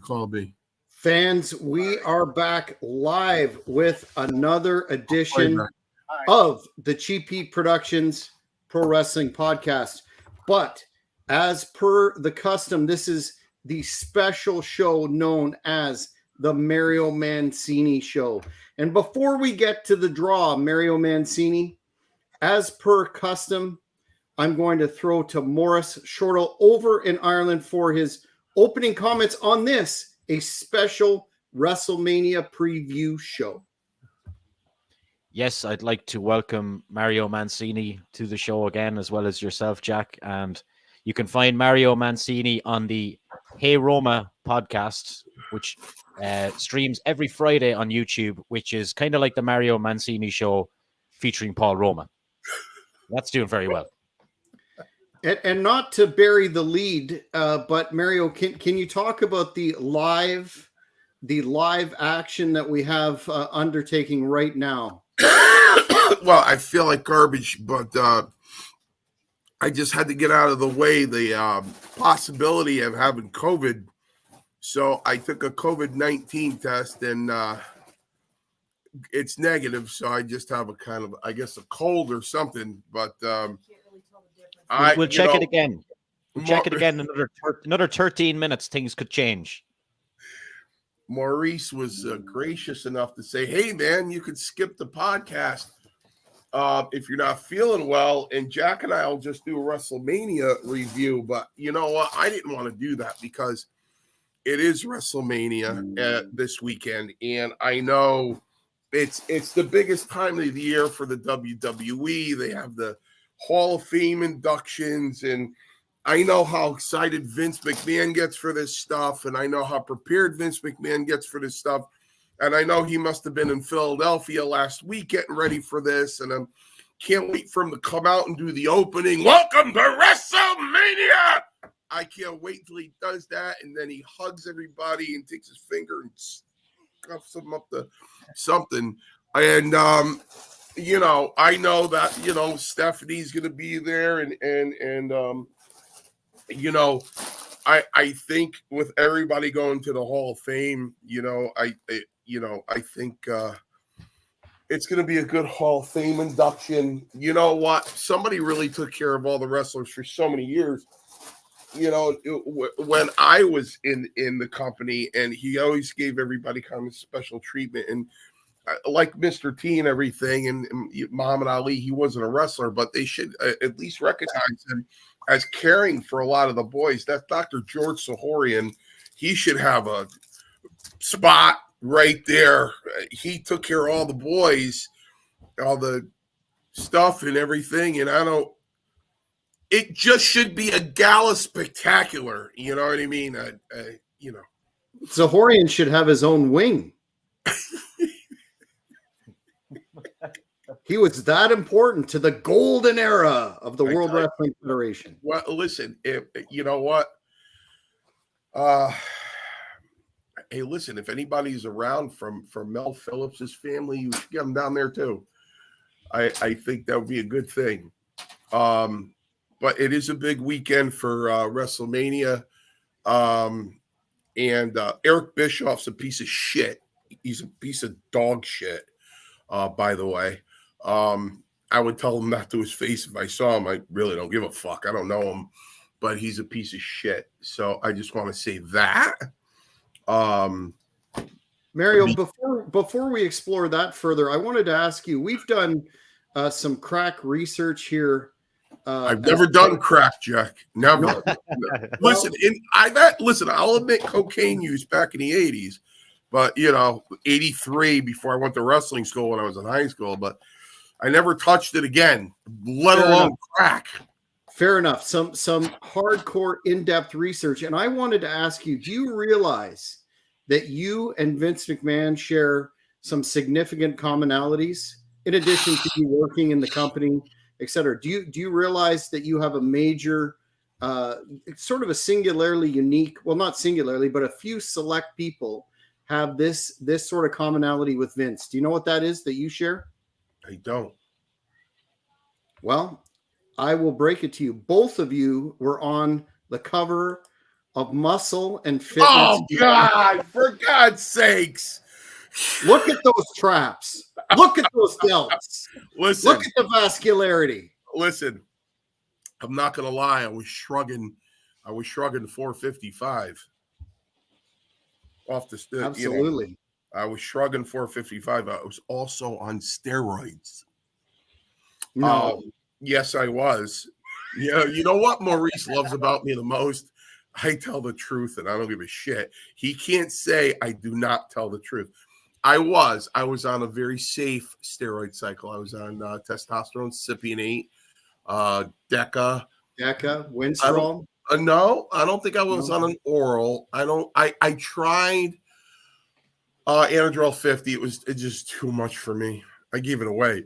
Colby. Fans, we are back live with another edition of the Cheap Heat Productions Pro Wrestling Podcast. But as per the custom, this is the special show known as the Mario Mancini Show. And before we get to the draw, Mario Mancini, as per custom, I'm going to throw to Morris Shortle over in Ireland for his opening comments on this, a special WrestleMania preview show. Yes, I'd like to welcome Mario Mancini to the show again, as well as yourself, Jack. And you can find Mario Mancini on the Hey Roma podcast, which streams every Friday on YouTube, which is kind of like the Mario Mancini show featuring Paul Roma. That's doing very well. And not to bury the lead, but Mario, can you talk about the live action that we have undertaking right now? Well, I feel like garbage, but I just had to get out of the way the possibility of having COVID. So I took a COVID-19 test and it's negative. So I just have a kind of, I guess, a cold or something. But we'll check it again. We'll check it again in another 13 minutes. Things could change. Maurice was gracious enough to say, hey, man, you could skip the podcast if you're not feeling well. And Jack and I will just do a WrestleMania review. But you know what? I didn't want to do that because it is WrestleMania this weekend. And I know it's the biggest time of the year for the WWE. They have the Hall of Fame inductions, and I know how excited Vince McMahon gets for this stuff, and I know how prepared Vince McMahon gets for this stuff, and I know he must have been in Philadelphia last week getting ready for this, and I can't wait for him to come out and do the opening. Welcome to WrestleMania! I can't wait till he does that, and then he hugs everybody and takes his finger and scuffs them up to something, and you know, I know that, you know, Stephanie's going to be there and you know, I think with everybody going to the Hall of Fame, you know, I think it's going to be a good Hall of Fame induction. You know what? Somebody really took care of all the wrestlers for so many years. You know, when I was in the company, and he always gave everybody kind of special treatment, and like Mr. T and everything, and Muhammad Ali, he wasn't a wrestler, but they should at least recognize him as caring for a lot of the boys. That's Dr. George Sahorian. He should have a spot right there. He took care of all the boys, all the stuff and everything, and it just should be a gala spectacular. You know what I mean? You know, Sahorian should have his own wing. He was that important to the golden era of the World Wrestling Federation. Well, listen, you know what? Hey, listen, if anybody's around from Mel Phillips's family, you should get them down there too. I think that would be a good thing. But it is a big weekend for WrestleMania. And Eric Bischoff's a piece of shit. He's a piece of dog shit, by the way. I would tell him that to his face if I saw him. I really don't give a fuck. I don't know him, but he's a piece of shit. So I just want to say that. Mario, before we explore that further, I wanted to ask you, we've done some crack research here. I've never done crack, Jack. Never. Listen, I'll admit cocaine use back in the 80s, but, you know, 83 before I went to wrestling school when I was in high school, but I never touched it again, let alone crack. Fair enough. Some hardcore in-depth research. And I wanted to ask you, do you realize that you and Vince McMahon share some significant commonalities in addition to you working in the company, et cetera? Do you realize that you have a major, sort of a singularly unique, well, not singularly, but a few select people have this sort of commonality with Vince? Do you know what that is that you share? I don't. Well, I will break it to you. Both of you were on the cover of muscle and fitness. Oh, God, for God's sakes. Look at those traps. Look at those delts. Listen. Look at the vascularity. Listen, I'm not going to lie. I was shrugging 455 off the stick. Absolutely. I was shrugging 455. I was also on steroids. No. Yes, I was. Yeah, you know what Maurice loves about me the most? I tell the truth and I don't give a shit. He can't say I do not tell the truth. I was on a very safe steroid cycle. I was on testosterone, Cypionate, Deca, Winstrol. No, I don't think I was on an oral. I tried Anadrol 50. It's just too much for me. I gave it away.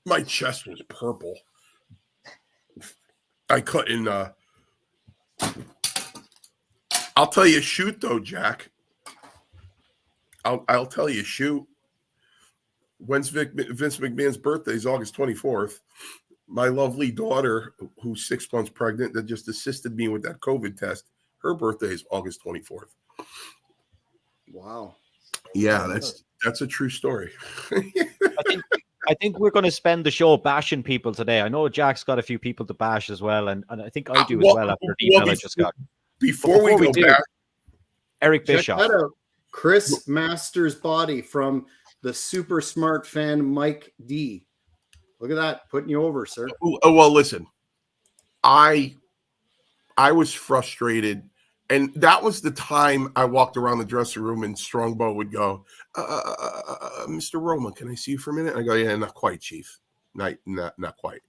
My chest was purple. I couldn't. I'll tell you, shoot though, Jack. I'll tell you, shoot. When's Vince McMahon's birthday? Is August 24th. My lovely daughter, who's 6 months pregnant, that just assisted me with that COVID test, her birthday is August 24th. Wow. Yeah, that's a true story. I think we're going to spend the show bashing people today. I know Jack's got a few people to bash as well, and I think I do as well after the email I just got. Before we go back, Eric Bischoff. Check that out. Chris Masters Body from the super smart fan Mike D. Look at that, putting you over, sir. Oh, well, listen, I was frustrated, and that was the time I walked around the dressing room and Strongbow would go, Mr. Roma, can I see you for a minute? I go, yeah, not quite, Chief. Not quite.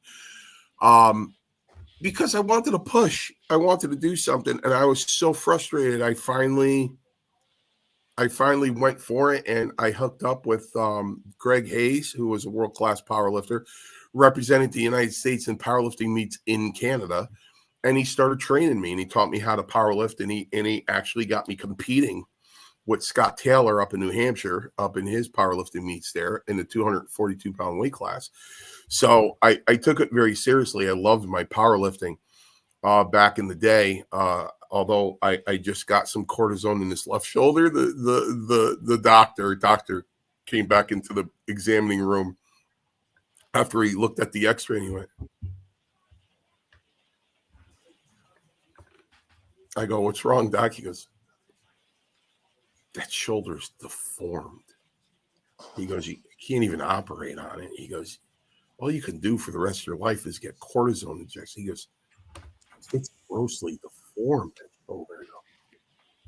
Because I wanted to push. I wanted to do something, and I was so frustrated. I finally went for it, and I hooked up with Greg Hayes, who was a world-class powerlifter, representing the United States in powerlifting meets in Canada. And he started training me, and he taught me how to powerlift, and he actually got me competing with Scott Taylor up in New Hampshire, up in his powerlifting meets there in the 242-pound weight class. So I took it very seriously. I loved my powerlifting back in the day. Although I just got some cortisone in this left shoulder, the doctor came back into the examining room after he looked at the X-ray, and he went, I go, what's wrong, Doc? He goes, that shoulder's deformed. He goes, you can't even operate on it. He goes, all you can do for the rest of your life is get cortisone injections. He goes, it's grossly deformed. Oh, there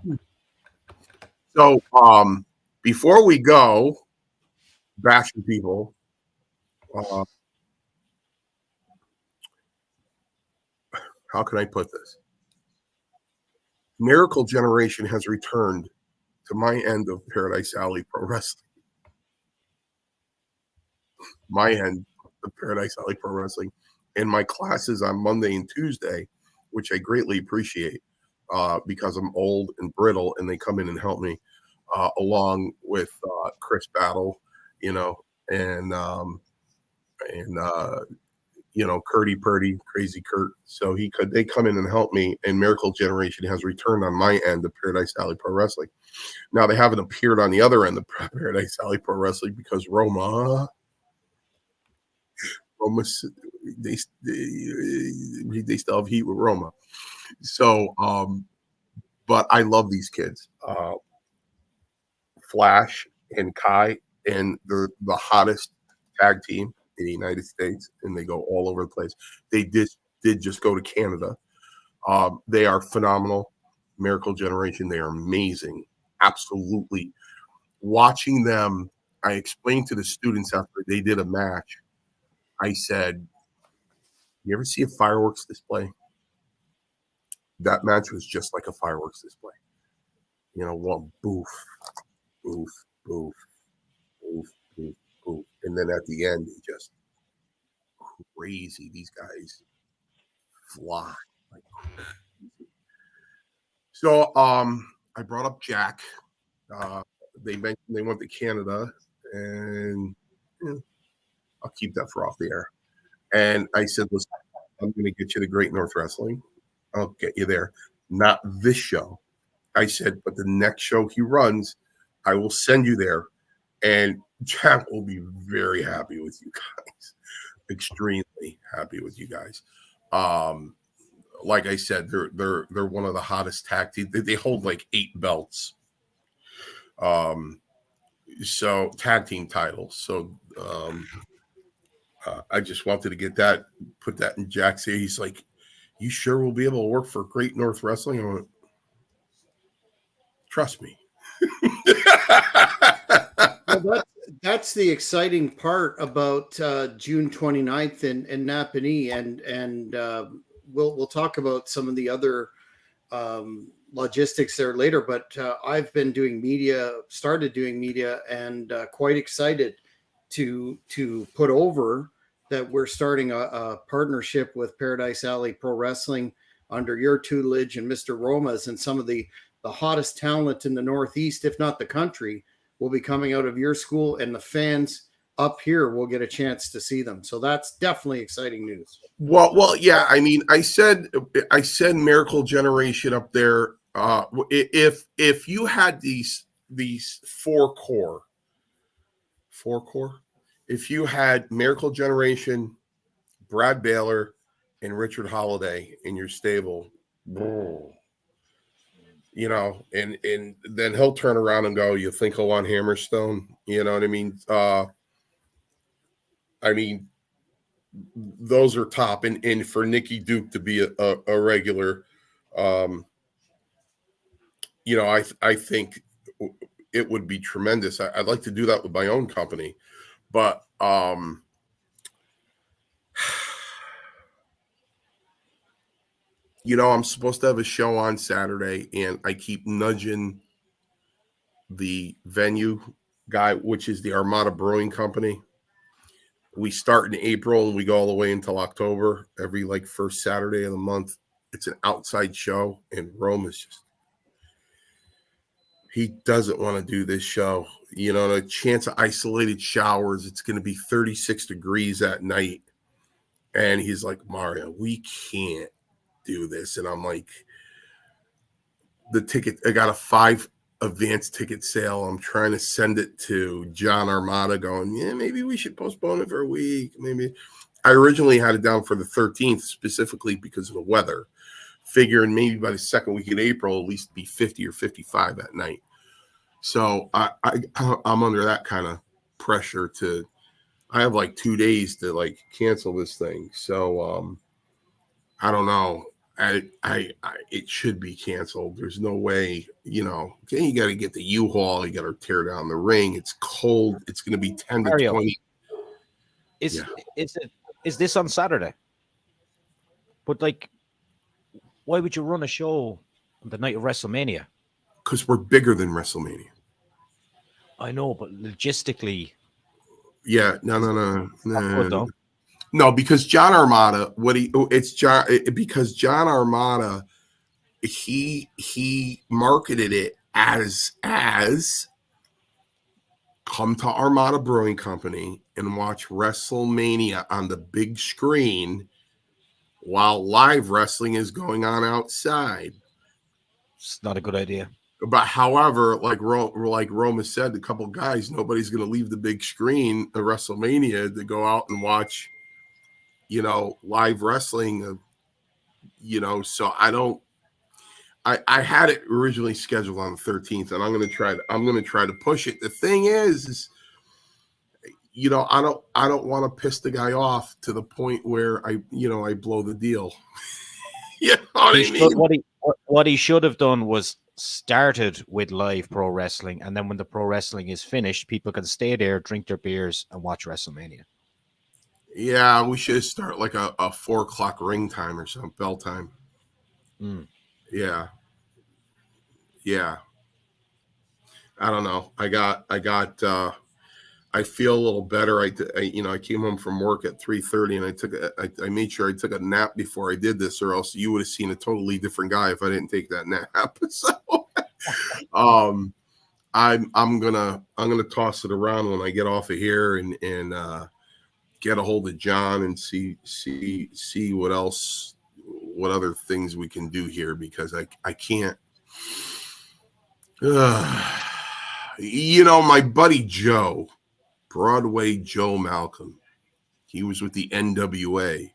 you go. So before we go bashing people, how can I put this? Miracle Generation has returned to my end of Paradise Alley Pro Wrestling. My end of Paradise Alley Pro Wrestling. And my classes on Monday and Tuesday, which I greatly appreciate because I'm old and brittle, and they come in and help me along with Chris Battle, and Curdy Purdy, Crazy Kurt. So they come in and help me, and Miracle Generation has returned on my end of Paradise Alley Pro Wrestling. Now they haven't appeared on the other end of Paradise Alley Pro Wrestling because Roma, they still have heat with Roma. So, but I love these kids, Flash and Kai, and they're the hottest tag team in the United States, and they go all over the place. They did just go to Canada. They are phenomenal. Miracle Generation, they are amazing. Absolutely. Watching them, I explained to the students after they did a match, I said, you ever see a fireworks display? That match was just like a fireworks display. One boof, boof, boof, boof, boof, boof. And then at the end, just crazy. These guys fly like crazy. So I brought up Jack. They mentioned they went to Canada, and I'll keep that for off the air. And I said, listen, I'm going to get you to Great North Wrestling. I'll get you there. not this show. I said, but the next show he runs, I will send you there, and Jack will be very happy with you guys, extremely happy with you guys. Like I said, they're one of the hottest tag teams. They hold like 8 belts. So tag team titles. So I just wanted to get that, put that in Jack's ear. He's like, "You sure we'll be able to work for Great North Wrestling?" I went, "Trust me." Well, that's the exciting part about June 29th in Napanee, and we'll talk about some of the other logistics there later. But I've been started doing media, and quite excited to put over that we're starting a partnership with Paradise Alley Pro Wrestling under your tutelage and Mr. Roma's, and some of the hottest talent in the Northeast, if not the country, will be coming out of your school, and the fans up here will get a chance to see them. So that's definitely exciting news. Well, yeah. I mean, I said Miracle Generation up there. If you had these four core, if you had Miracle Generation, Brad Baylor, and Richard Holiday in your stable, you know, and then he'll turn around and go, "You think he'll want Hammerstone?" You know what I mean? Those are top, and for Nikki Duke to be a regular, you know, I think it would be tremendous. I'd like to do that with my own company, but you know, I'm supposed to have a show on Saturday, and I keep nudging the venue guy, which is the Armada Brewing Company. We start in April and we go all the way until October, every like first Saturday of the month. It's an outside show, and Rome is just, he doesn't want to do this show. You know, a chance of isolated showers. It's going to be 36 degrees at night. And he's like, "Mario, we can't do this." And I'm like, I got a 5 advanced ticket sale. I'm trying to send it to John Armada going, "Yeah, maybe we should postpone it for a week." Maybe. I originally had it down for the 13th specifically because of the weather, figuring maybe by the second week in April, at least be 50 or 55 at night. So I'm under that kind of pressure to, I have like 2 days to like cancel this thing. So I don't know. It should be canceled. There's no way, you know. Okay, you got to get the U-Haul. You got to tear down the ring. It's cold. It's going to be 10 to 20. Is this on Saturday? But like, why would you run a show on the night of WrestleMania? Because we're bigger than WrestleMania. I know, but logistically, yeah, no, because John Armada, because John Armada, he marketed it as come to Armada Brewing Company and watch WrestleMania on the big screen while live wrestling is going on outside. It's not a good idea. But however, like Roma said, a couple guys, nobody's going to leave the big screen of WrestleMania to go out and watch, you know, live wrestling. You know, so I had it originally scheduled on the 13th, and I'm going to try to push it. The thing is, you know, I don't want to piss the guy off to the point where I blow the deal. You know what I mean? What he should have done was started with live pro wrestling, and then when the pro wrestling is finished, people can stay there, drink their beers, and watch WrestleMania. Yeah, we should start like a 4:00 ring time or something, bell time. Yeah. I don't know. I feel a little better. I came home from work at 3:30, and I made sure I took a nap before I did this, or else you would have seen a totally different guy if I didn't take that nap. So, I'm gonna toss it around when I get off of here and get a hold of John and see what else what other things we can do here, because I can't. My buddy Joe, Broadway Joe Malcolm, he was with the NWA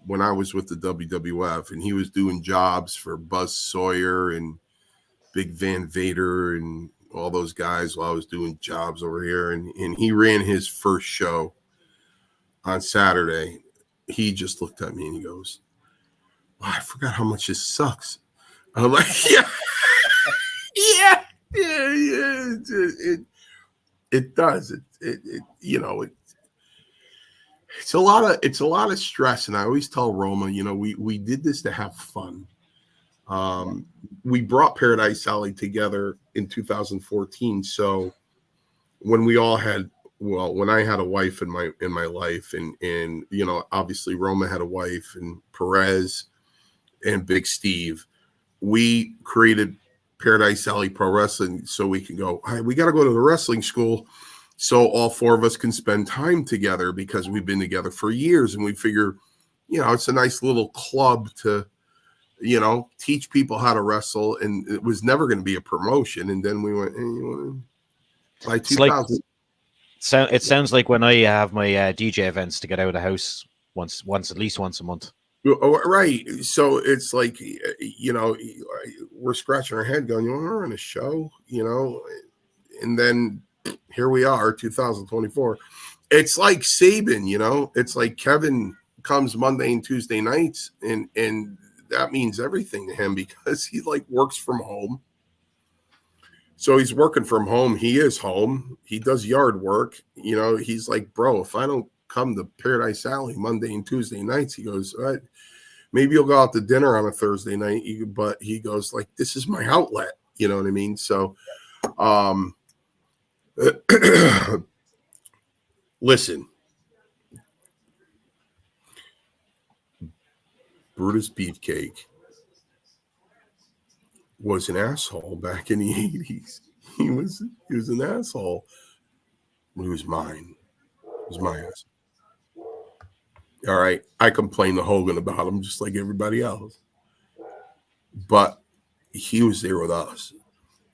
when I was with the WWF, and he was doing jobs for Buzz Sawyer and Big Van Vader and all those guys while I was doing jobs over here. And he ran his first show on Saturday. He just looked at me and he goes, wow, I forgot how much this sucks. I'm like, yeah. It does. It's a lot of stress. And I always tell Roma, we did this to have fun. We brought Paradise Alley together in 2014. So when when I had a wife in my life, and obviously Roma had a wife, and Perez and Big Steve, we created Paradise Alley Pro Wrestling so we can go, all right, we got to go to the wrestling school so all four of us can spend time together, because we've been together for years, and we figure, it's a nice little club to, teach people how to wrestle. And it was never going to be a promotion. And then we went, by 2000. It sounds like when I have my DJ events to get out of the house at least once a month. Right. So it's like, we're scratching our head going, you want to run a show, and then here we are, 2024. It's like Saban, it's like Kevin comes Monday and Tuesday nights, and that means everything to him, because he works from home. So he's working from home. He is home. He does yard work. He's like, bro, if I don't come to Paradise Alley Monday and Tuesday nights, he goes, all right, maybe you'll go out to dinner on a Thursday night, but he goes, this is my outlet. You know what I mean? So, listen, Brutus Beefcake was an asshole back in the 80s. He was an asshole. But he was mine. It was my ass. All right. I complained to Hogan about him just like everybody else. But he was there with us.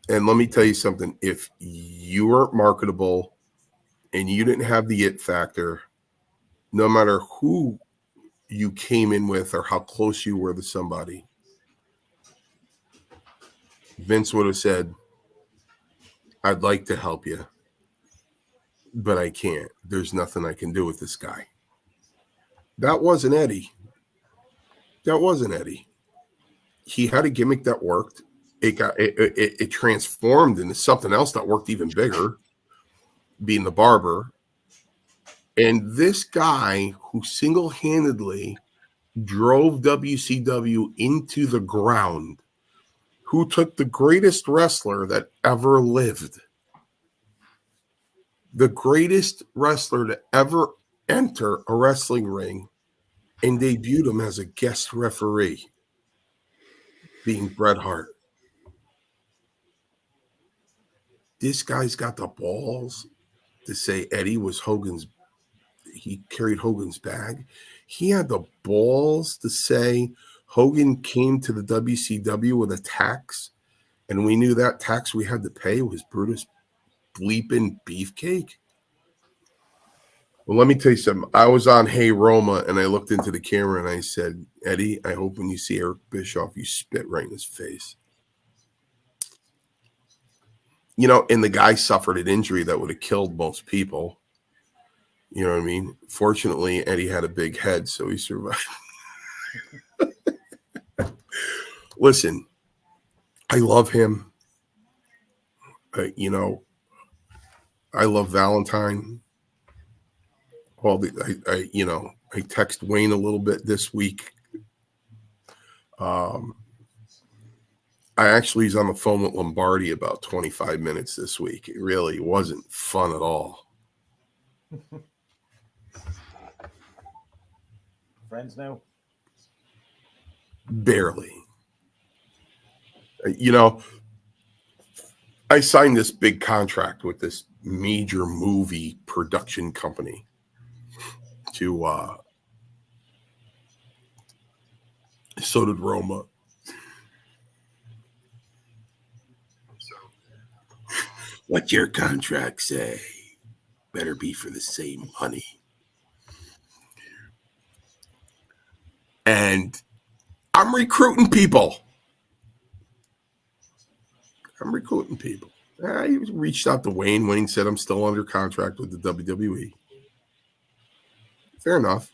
And let me tell you something. If you weren't marketable and you didn't have the it factor, no matter who you came in with or how close you were to somebody, Vince would have said, I'd like to help you, but I can't. There's nothing I can do with this guy. That wasn't Eddie. He had a gimmick that worked. It transformed into something else that worked even bigger, being the barber. And this guy who single-handedly drove WCW into the ground, who took the greatest wrestler that ever lived, the greatest wrestler to ever enter a wrestling ring, and debuted him as a guest referee, being Bret Hart. This guy's got the balls to say Eddie was he carried Hogan's bag. He had the balls to say Hogan came to the WCW with a tax, and we knew that tax we had to pay was Brutus bleeping Beefcake. Well, let me tell you something. I was on Hey Roma, and I looked into the camera and I said, Eddie, I hope when you see Eric Bischoff, you spit right in his face. And the guy suffered an injury that would have killed most people. You know what I mean? Fortunately, Eddie had a big head, so he survived. Listen, I love him. I love Valentine. Well, I text Wayne a little bit this week. I actually was on the phone with Lombardi about 25 minutes this week. It really wasn't fun at all. Friends now? Barely. I signed this big contract with this major movie production company to So did Roma. What's your contract say? Better be for the same money. And I'm recruiting people. I reached out to Wayne. Wayne said I'm still under contract with the WWE. Fair enough.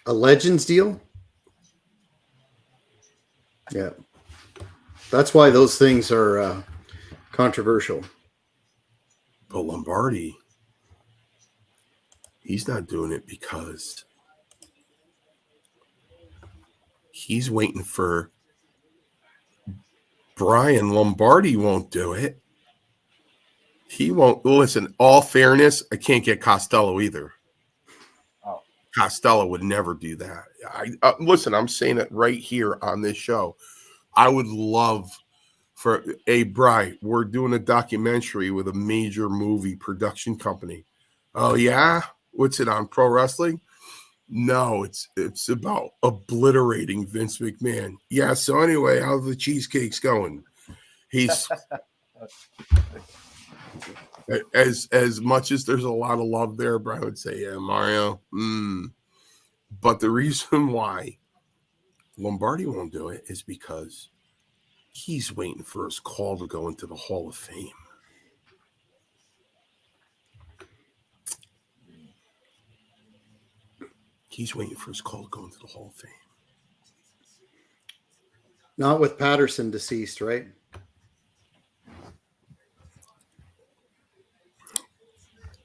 A Legends deal? Yeah. That's why those things are controversial. But Lombardi, he's not doing it because he's waiting for Brian. Lombardi won't do it. He won't. Listen, all fairness, I can't get Costello either. Oh. Costello would never do that. Listen, I'm saying it right here on this show. I would love for Bri, we're doing a documentary with a major movie production company. Oh yeah, what's it on? Pro Wrestling? No, it's about obliterating Vince McMahon. Yeah. So anyway, how's the cheesecakes going? He's as much as there's a lot of love there, but I would say, yeah, Mario. But the reason why Lombardi won't do it is because he's waiting for his call to go into the Hall of Fame. He's waiting for his call to go into the Hall of Fame. Not with Patterson deceased, right?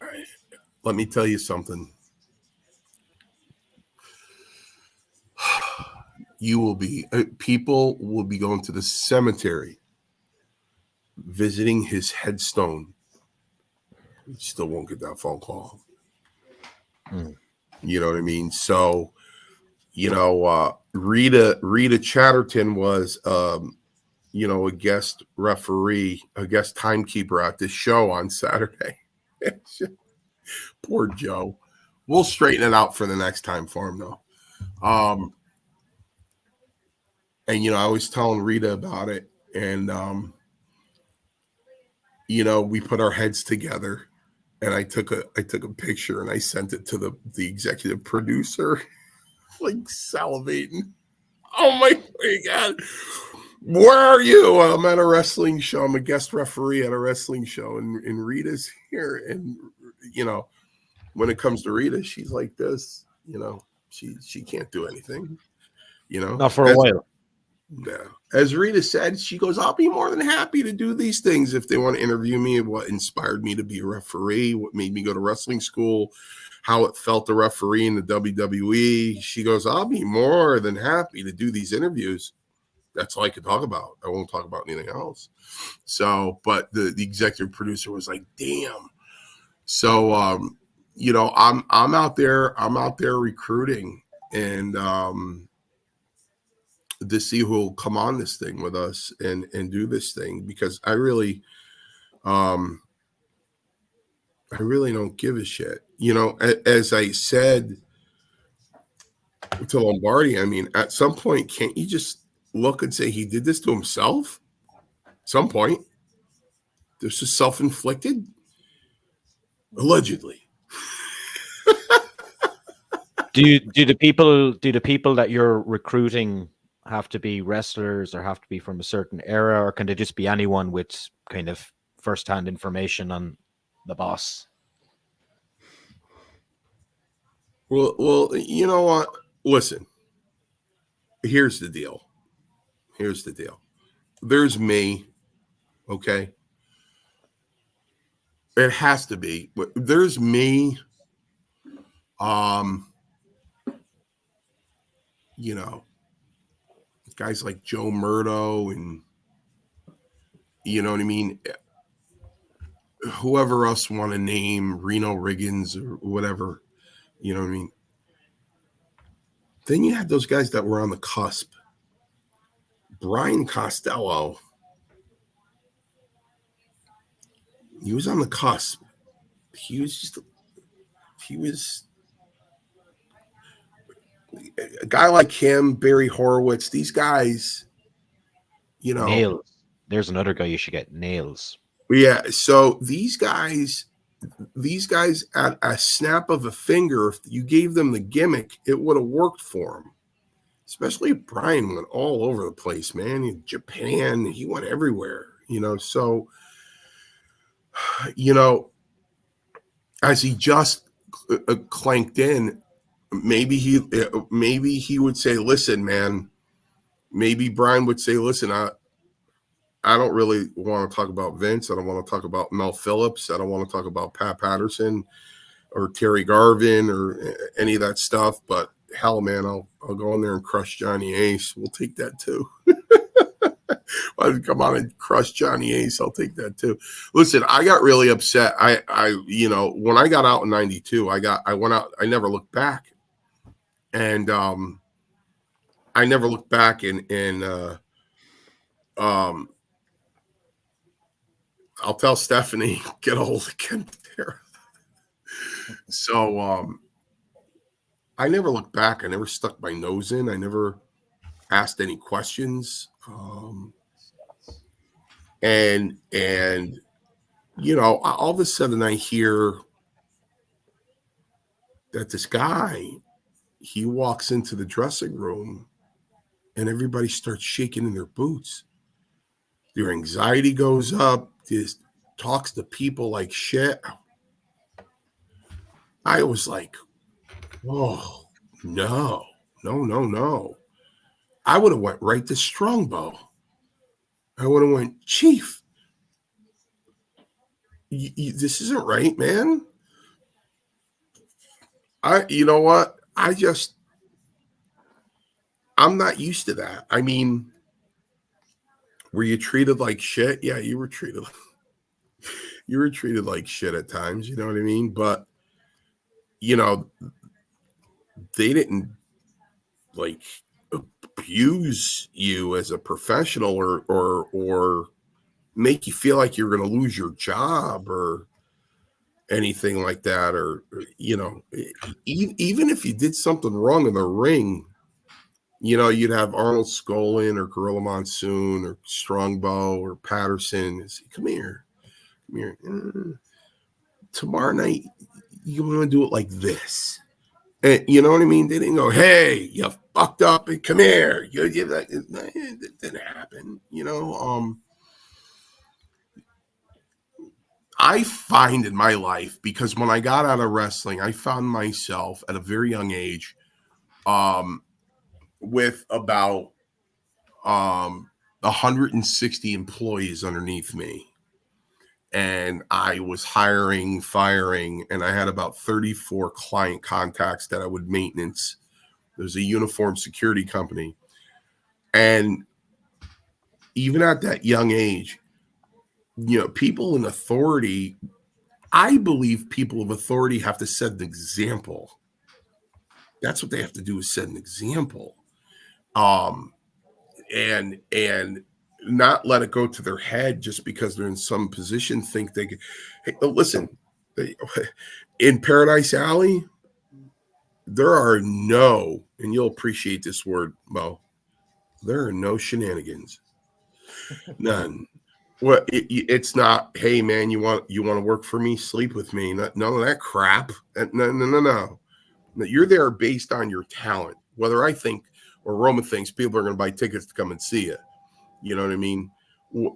All right. Let me tell you something. People will be going to the cemetery, visiting his headstone. You still won't get that phone call. You know what I mean? So, Rita Chatterton was, a guest referee, a guest timekeeper at this show on Saturday. Poor Joe. We'll straighten it out for the next time for him, though. And, I was telling Rita about it. And, we put our heads together. And I took a picture and I sent it to the executive producer, like salivating. Oh my God. Where are you? I'm at a wrestling show. I'm a guest referee at a wrestling show. And Rita's here. And, when it comes to Rita, she's like this, she can't do anything, Not for a while. Yeah. As Rita said, she goes, I'll be more than happy to do these things if they want to interview me, what inspired me to be a referee, what made me go to wrestling school, how it felt to referee in the WWE. She goes, I'll be more than happy to do these interviews. That's all I could talk about. I won't talk about anything else. So, but the executive producer was like, damn. So, I'm out there recruiting and, to see who will come on this thing with us and do this thing, because I really don't give a shit. As I said to Lombardi, I mean, at some point, can't you just look and say he did this to himself? At some point, this is self-inflicted, allegedly. Do the people that you're recruiting have to be wrestlers or have to be from a certain era, or can they just be anyone with kind of first-hand information on the boss? Well, you know what? Listen, here's the deal. There's me, okay? It has to be. There's me. Guys like Joe Murdo and you know what I mean? Whoever else want to name, Reno Riggins or whatever, you know what I mean? Then you had those guys that were on the cusp. Brian Costello, he was on the cusp. He was a guy like him, Barry Horowitz, these guys, you know, Nails. There's another guy you should get. Nails. yeah. So these guys at a snap of a finger, if you gave them the gimmick, it would have worked for them. Especially if Brian went all over the place, man. In Japan, he went everywhere, you know. So, you know, as he just clanked in, maybe he would say, "Listen, man." Maybe Brian would say, "Listen, I don't really want to talk about Vince. I don't want to talk about Mel Phillips. I don't want to talk about Pat Patterson or Terry Garvin or any of that stuff. But hell, man, I'll go in there and crush Johnny Ace. We'll take that too." I'd come on and crush Johnny Ace. I'll take that too. Listen, I got really upset. You know, when I got out in '92, I went out. I never looked back, and I never looked back. And I'll tell Stephanie, get a hold of Ken there. So I never looked back. I never stuck my nose in. I never asked any questions. And you know, all of a sudden I hear that this guy, he walks into the dressing room and everybody starts shaking in their boots. Their anxiety goes up, just talks to people like shit. I was like, oh, no. I would have went right to Strongbow. I would have went, Chief, this isn't right, man. You know what? I'm not used to that. I mean, were you treated like shit? Yeah, you were treated like shit at times, you know what I mean? But, you know, they didn't like abuse you as a professional or make you feel like you're going to lose your job or anything like that. Or you know, even if you did something wrong in the ring, you know, you'd have Arnold Skolin or Gorilla Monsoon or Strongbow or Patterson and say, come here. Tomorrow night, you want to do it like this. And you know what I mean? They didn't go, hey, you fucked up and come here. It didn't happen. You know, I find in my life, because when I got out of wrestling, I found myself at a very young age with about 160 employees underneath me. And I was hiring, firing, and I had about 34 client contacts that I would maintenance. There's a uniform security company. And even at that young age, you know, people in authority, I believe people of authority have to set an example. That's what they have to do, is set an example. And not let it go to their head just because they're in some position, think they can. Hey, listen, in Paradise Alley, there are no, and you'll appreciate this word, Mo, there are no shenanigans. None. Well, it's not, hey man, you want to work for me, sleep with me. None of that crap. No. You're there based on your talent. Whether I think or Roma thinks people are going to buy tickets to come and see you. You know what I mean?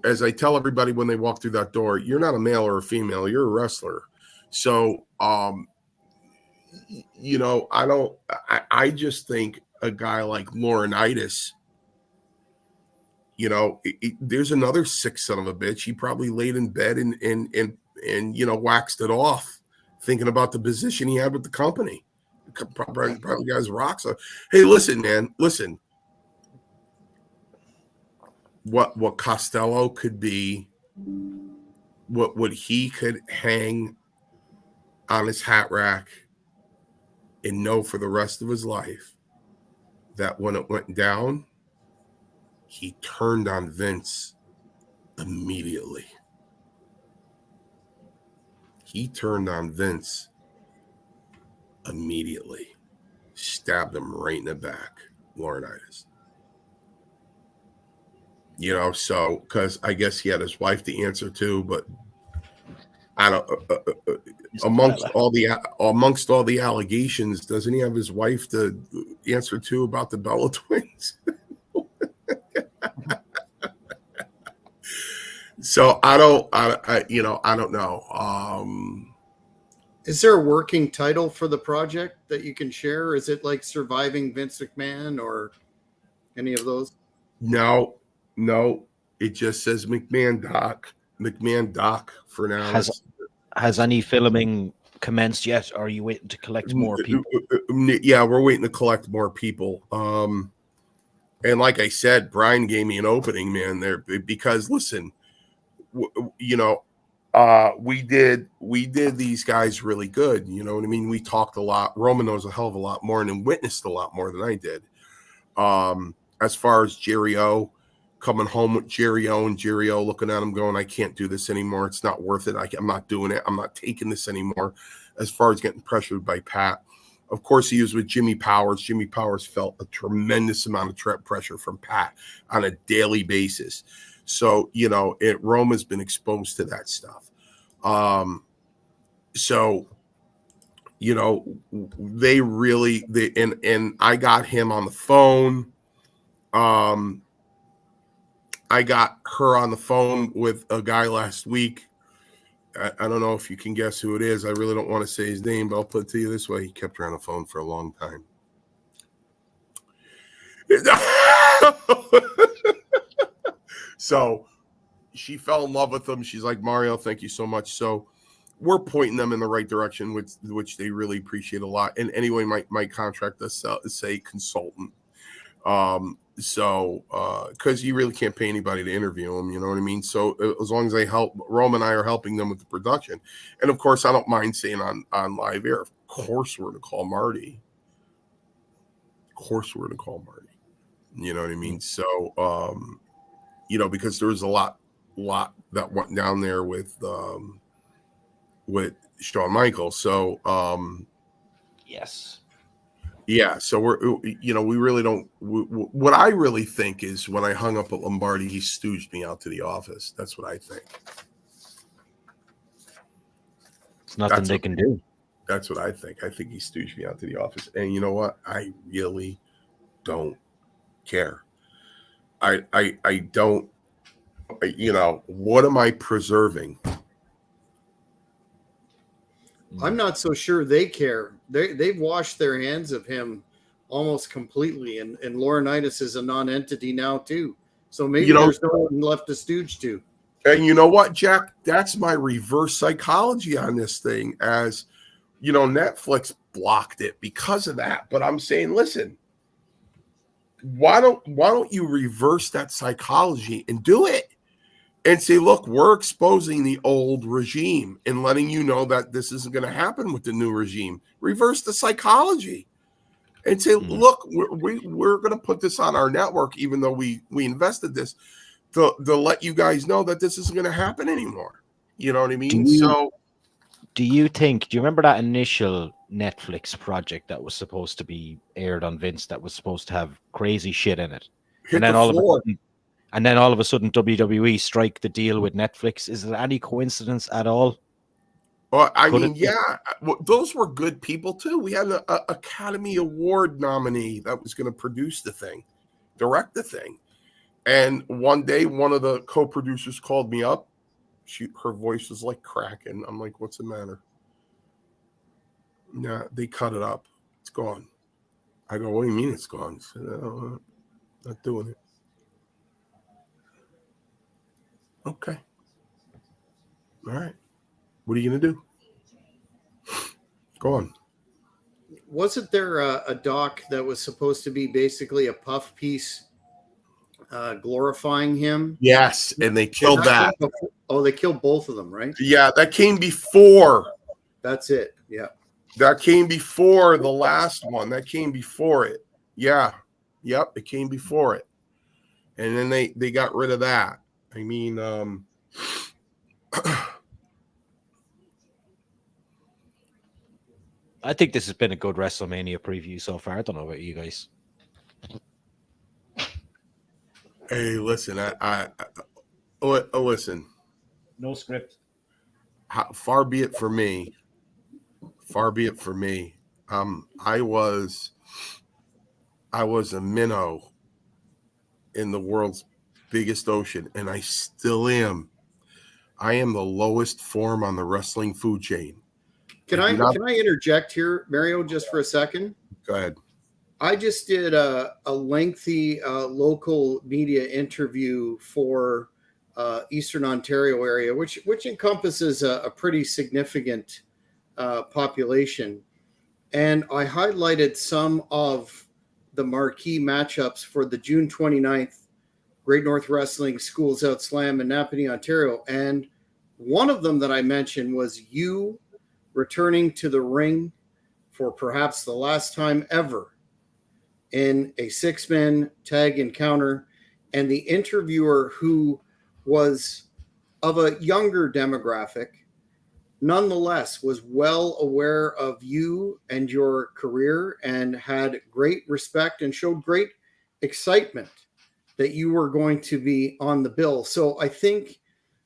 As I tell everybody when they walk through that door, you're not a male or a female, you're a wrestler. So, you know, I just think a guy like Laurinaitis, you know, there's another sick son of a bitch. He probably laid in bed and you know, waxed it off, thinking about the position he had with the company. Probably guys rocks. Hey, listen, man, listen. What Costello could be, what he could hang on his hat rack and know for the rest of his life that when it went down, he turned on Vince immediately. stabbed him right in the back, Laurinaitis. So because I guess he had his wife to answer to, but I don't. Amongst all the allegations, doesn't he have his wife to answer to about the Bella twins? So I don't know. Is there a working title for the project that you can share? Is it like Surviving Vince McMahon or any of those? No. It just says McMahon Doc for now. Has any filming commenced yet? Or are you waiting to collect more people? Yeah, we're waiting to collect more people. And like I said, Brian gave me an opening, man, there, because listen, we did these guys really good. You know what I mean? We talked a lot. Roman knows a hell of a lot more and witnessed a lot more than I did. As far as Jerry O, coming home with Jerry O and Jerry O looking at him going, I can't do this anymore. It's not worth it. I'm not doing it. I'm not taking this anymore. As far as getting pressured by Pat. Of course, he was with Jimmy Powers. Jimmy Powers felt a tremendous amount of pressure from Pat on a daily basis. So, Roma's been exposed to that stuff. And I got him on the phone. I got her on the phone with a guy last week. I don't know if you can guess who it is. I really don't want to say his name, but I'll put it to you this way. He kept her on the phone for a long time. So she fell in love with him. She's like, Mario, thank you so much. So we're pointing them in the right direction, which they really appreciate a lot. And anyway, my contract does say consultant. Because you really can't pay anybody to interview him, you know what I mean? So as long as they help, Rome and I are helping them with the production. And of course, I don't mind saying on live air, of course we're going to call Marty. You know what I mean? So, because there was a lot that went down there with Shawn Michaels. So, yes. Yeah, so we really don't. What I really think is when I hung up at Lombardi, he stooged me out to the office. That's what I think. It's nothing they can do. That's what I think. I think he stooged me out to the office. And you know what? I really don't care. I don't. What am I preserving? I'm not so sure they care. They've washed their hands of him almost completely, and Laurinaitis is a non-entity now too. So maybe there's no one left to stooge to. And you know what, Jack? That's my reverse psychology on this thing. As Netflix blocked it because of that. But I'm saying, listen, why don't you reverse that psychology and do it? And say, look, we're exposing the old regime and letting you know that this isn't going to happen with the new regime. Reverse the psychology and say, look, we're going to put this on our network, even though we invested this to let you guys know that this isn't going to happen anymore. You know what I mean? Do you remember that initial Netflix project that was supposed to be aired on Vince that was supposed to have crazy shit in it? And then all of a sudden, WWE strike the deal with Netflix. Is there any coincidence at all? Well, those were good people too. We had an Academy Award nominee that was going to produce the thing, direct the thing. And one day, one of the co-producers called me up. Her voice was like cracking. I'm like, "What's the matter?" Nah, they cut it up. It's gone. I go, "What do you mean it's gone?" She said, "No, not doing it." Okay. All right. What are you going to do? Go on. Wasn't there a doc that was supposed to be basically a puff piece glorifying him? Yes, and they killed that. They killed both of them, right? Yeah, that came before. That's it. Yeah. That came before the last one. That came before it. Yeah. Yep, it came before it. And then they got rid of that. I mean, I think this has been a good WrestleMania preview so far. I don't know about you guys. Hey, listen, listen. No script. Far be it for me. Far be it for me. I was a minnow in the world's biggest ocean, and I still am. I am the lowest form on the wrestling food chain. Can I interject here, Mario, just for a second? Go ahead. I just did a lengthy local media interview for Eastern Ontario area, which encompasses a pretty significant population. And I highlighted some of the marquee matchups for the June 29th Great North Wrestling Schools Out Slam in Napanee, Ontario. And one of them that I mentioned was you returning to the ring for perhaps the last time ever in a six-man tag encounter. And the interviewer, who was of a younger demographic, nonetheless was well aware of you and your career and had great respect and showed great excitement that you were going to be on the bill. So I think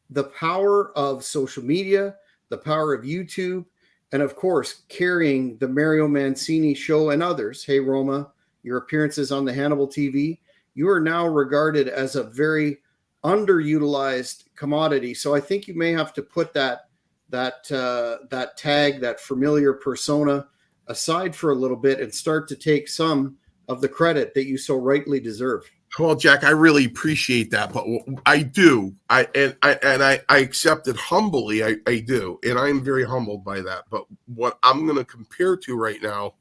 the power of social media, the power of YouTube, and of course, carrying the Mario Mancini show and others, Hey Roma, your appearances on the Hannibal TV, you are now regarded as a very underutilized commodity. So I think you may have to put that tag, that familiar persona aside for a little bit and start to take some of the credit that you so rightly deserve. Well, Jack, I really appreciate that, but I do. I accept it humbly. I do, and I'm very humbled by that. But what I'm going to compare to right now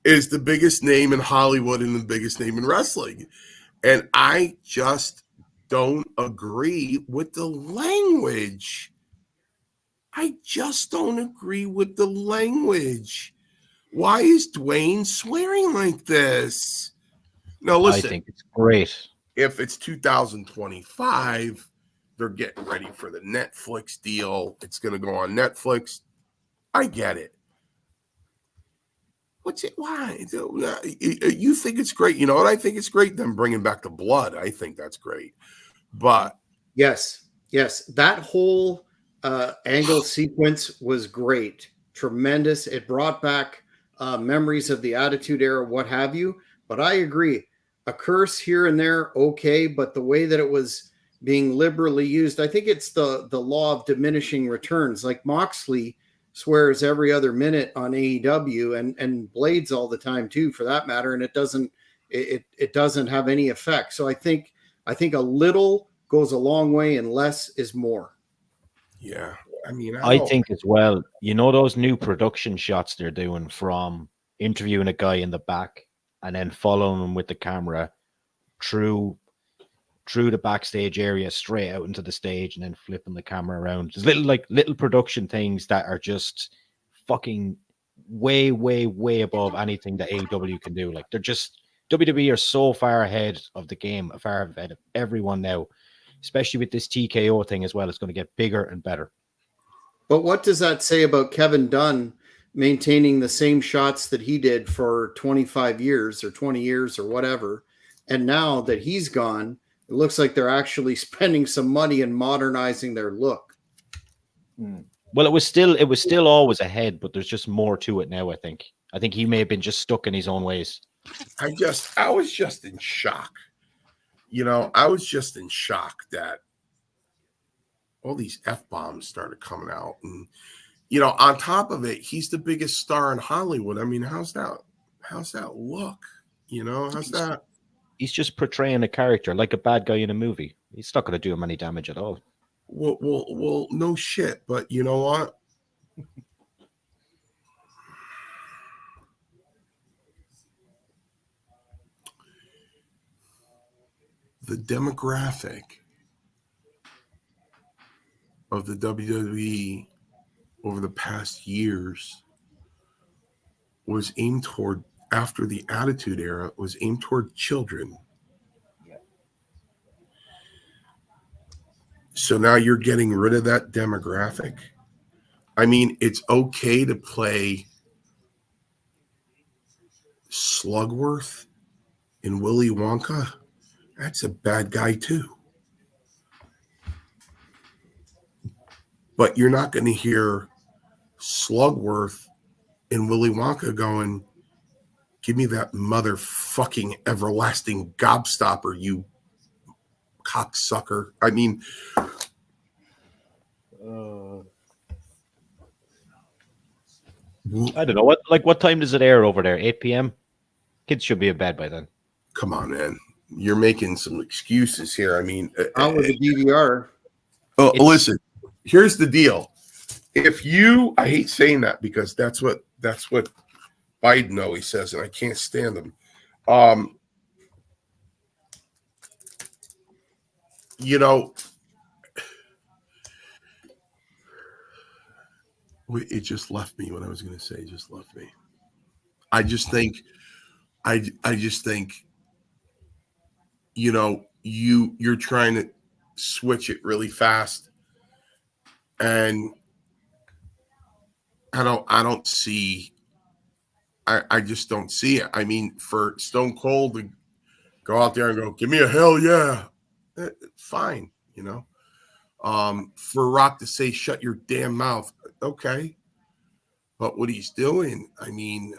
is the biggest name in Hollywood and the biggest name in wrestling, and I just don't agree with the language. I just don't agree with the language. Why is Dwayne swearing like this? Now, listen. I think it's great. If it's 2025, they're getting ready for the Netflix deal. It's going to go on Netflix. I get it. What's it? Why? You think it's great. You know what? I think it's great, them bringing back the blood. I think that's great. But yes, that whole angle sequence was great. Tremendous. It brought back memories of the Attitude Era, what have you. But I agree. A curse here and there, okay. But the way that it was being liberally used, I think it's the law of diminishing returns. Like Moxley swears every other minute on AEW and Blades all the time too, for that matter. And it doesn't have any effect. So I think a little goes a long way and less is more. Yeah. I mean, I think as well, you know, those new production shots they're doing from interviewing a guy in the back and then following him with the camera through the backstage area straight out into the stage and then flipping the camera around. There's little production things that are just fucking way, way, way above anything that AEW can do. Like, they're just, WWE are so far ahead of the game, far ahead of everyone now, especially with this TKO thing as well. It's going to get bigger and better. But what does that say about Kevin Dunn maintaining the same shots that he did for 25 years or 20 years or whatever? And now that he's gone, it looks like they're actually spending some money and modernizing their look. Well, it was still always ahead, but there's just more to it now, I think. I think he may have been just stuck in his own ways. I was just in shock. You know, I was just in shock that all these F-bombs started coming out. And, you know, on top of it, he's the biggest star in Hollywood. I mean, how's that look? You know, how's that? He's just portraying a character like a bad guy in a movie. He's not going to do him any damage at all. Well, no shit. But you know what? The demographic of the WWE over the past years was aimed toward, after the Attitude Era, was aimed toward children. Yeah. So now you're getting rid of that demographic. I mean, it's okay to play Slugworth in Willy Wonka. That's a bad guy too. But you're not going to hear Slugworth in Willy Wonka going, give me that motherfucking everlasting gobstopper, you cocksucker. I mean, I don't know what time does it air over there? 8 p.m. Kids should be in bed by then. come on, man. You're making some excuses here. I mean, out with the DVR. Oh, listen, here's the deal. If you, I hate saying that because that's what Biden always says, and I can't stand him. You know, it just left me what I was going to say. It just left me. I just think, you know, you're trying to switch it really fast, and I just don't see it. I mean, for Stone Cold to go out there and go, give me a hell yeah, fine, you know. For Rock to say, shut your damn mouth, okay. But what he's doing, I mean,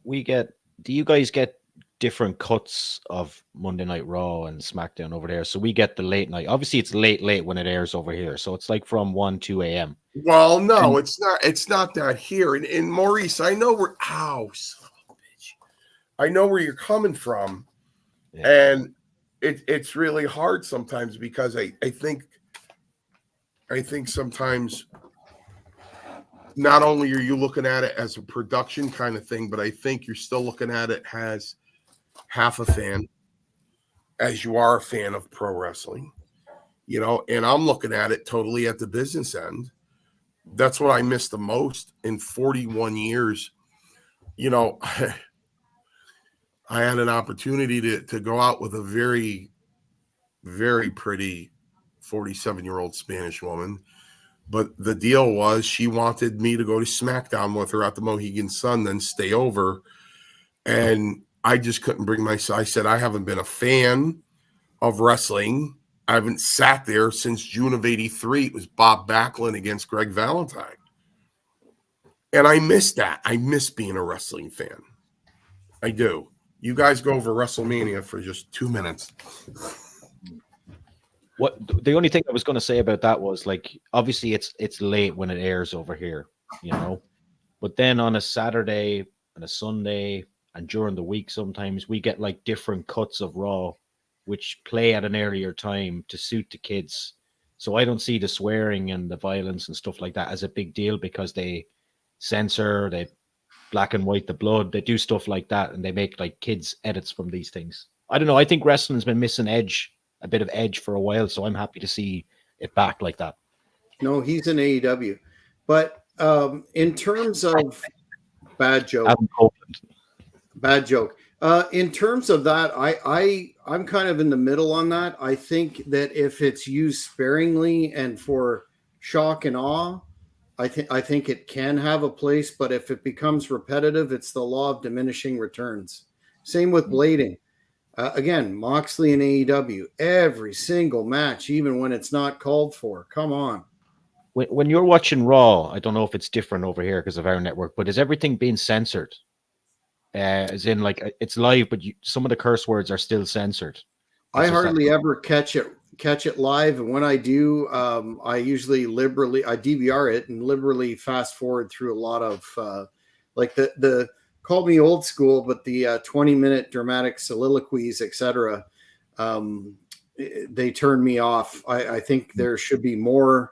do you guys get different cuts of Monday Night Raw and SmackDown over there? So we get the late night. Obviously, it's late when it airs over here. So it's like from 1, 2 a.m. Well, no, it's not that here. And Maurice, I know where, son of a bitch. I know where you're coming from. Yeah. And it's really hard sometimes because I think sometimes not only are you looking at it as a production kind of thing, but I think you're still looking at it as half a fan, as you are a fan of pro wrestling, you know, and I'm looking at it totally at the business end. That's what I miss the most in 41 years. You know, I had an opportunity to go out with a very, very pretty 47-year-old Spanish woman. But the deal was she wanted me to go to SmackDown with her at the Mohegan Sun, then stay over. And I just couldn't bring myself. I said, I haven't been a fan of wrestling. I haven't sat there since June of '83. It was Bob Backlund against Greg Valentine. And I miss that. I miss being a wrestling fan. I do. You guys go over WrestleMania for just 2 minutes. What the only thing I was going to say about that was, like, obviously it's late when it airs over here, you know, but then on a Saturday and a Sunday and during the week, sometimes we get like different cuts of Raw, which play at an earlier time to suit the kids. So I don't see the swearing and the violence and stuff like that as a big deal because they censor, they black and white the blood, they do stuff like that, and they make like kids edits from these things. I don't know. I think wrestling's been missing a bit of edge for a while, so I'm happy to see it back like that. No, he's in AEW. But in terms of bad joke. In terms of that, I'm kind of in the middle on that. I think that if it's used sparingly and for shock and awe, I think it can have a place. But if it becomes repetitive, it's the law of diminishing returns. Same with blading. Again, Moxley and AEW, every single match, even when it's not called for. Come on. When you're watching Raw, I don't know if it's different over here because of our network, but is everything being censored? As in, like, it's live, but some of the curse words are still censored. I hardly ever catch it live, and when I do, I usually I DVR it and liberally fast forward through a lot of like the call me old school, but the 20-minute dramatic soliloquies, etc. They turn me off. I think there should be more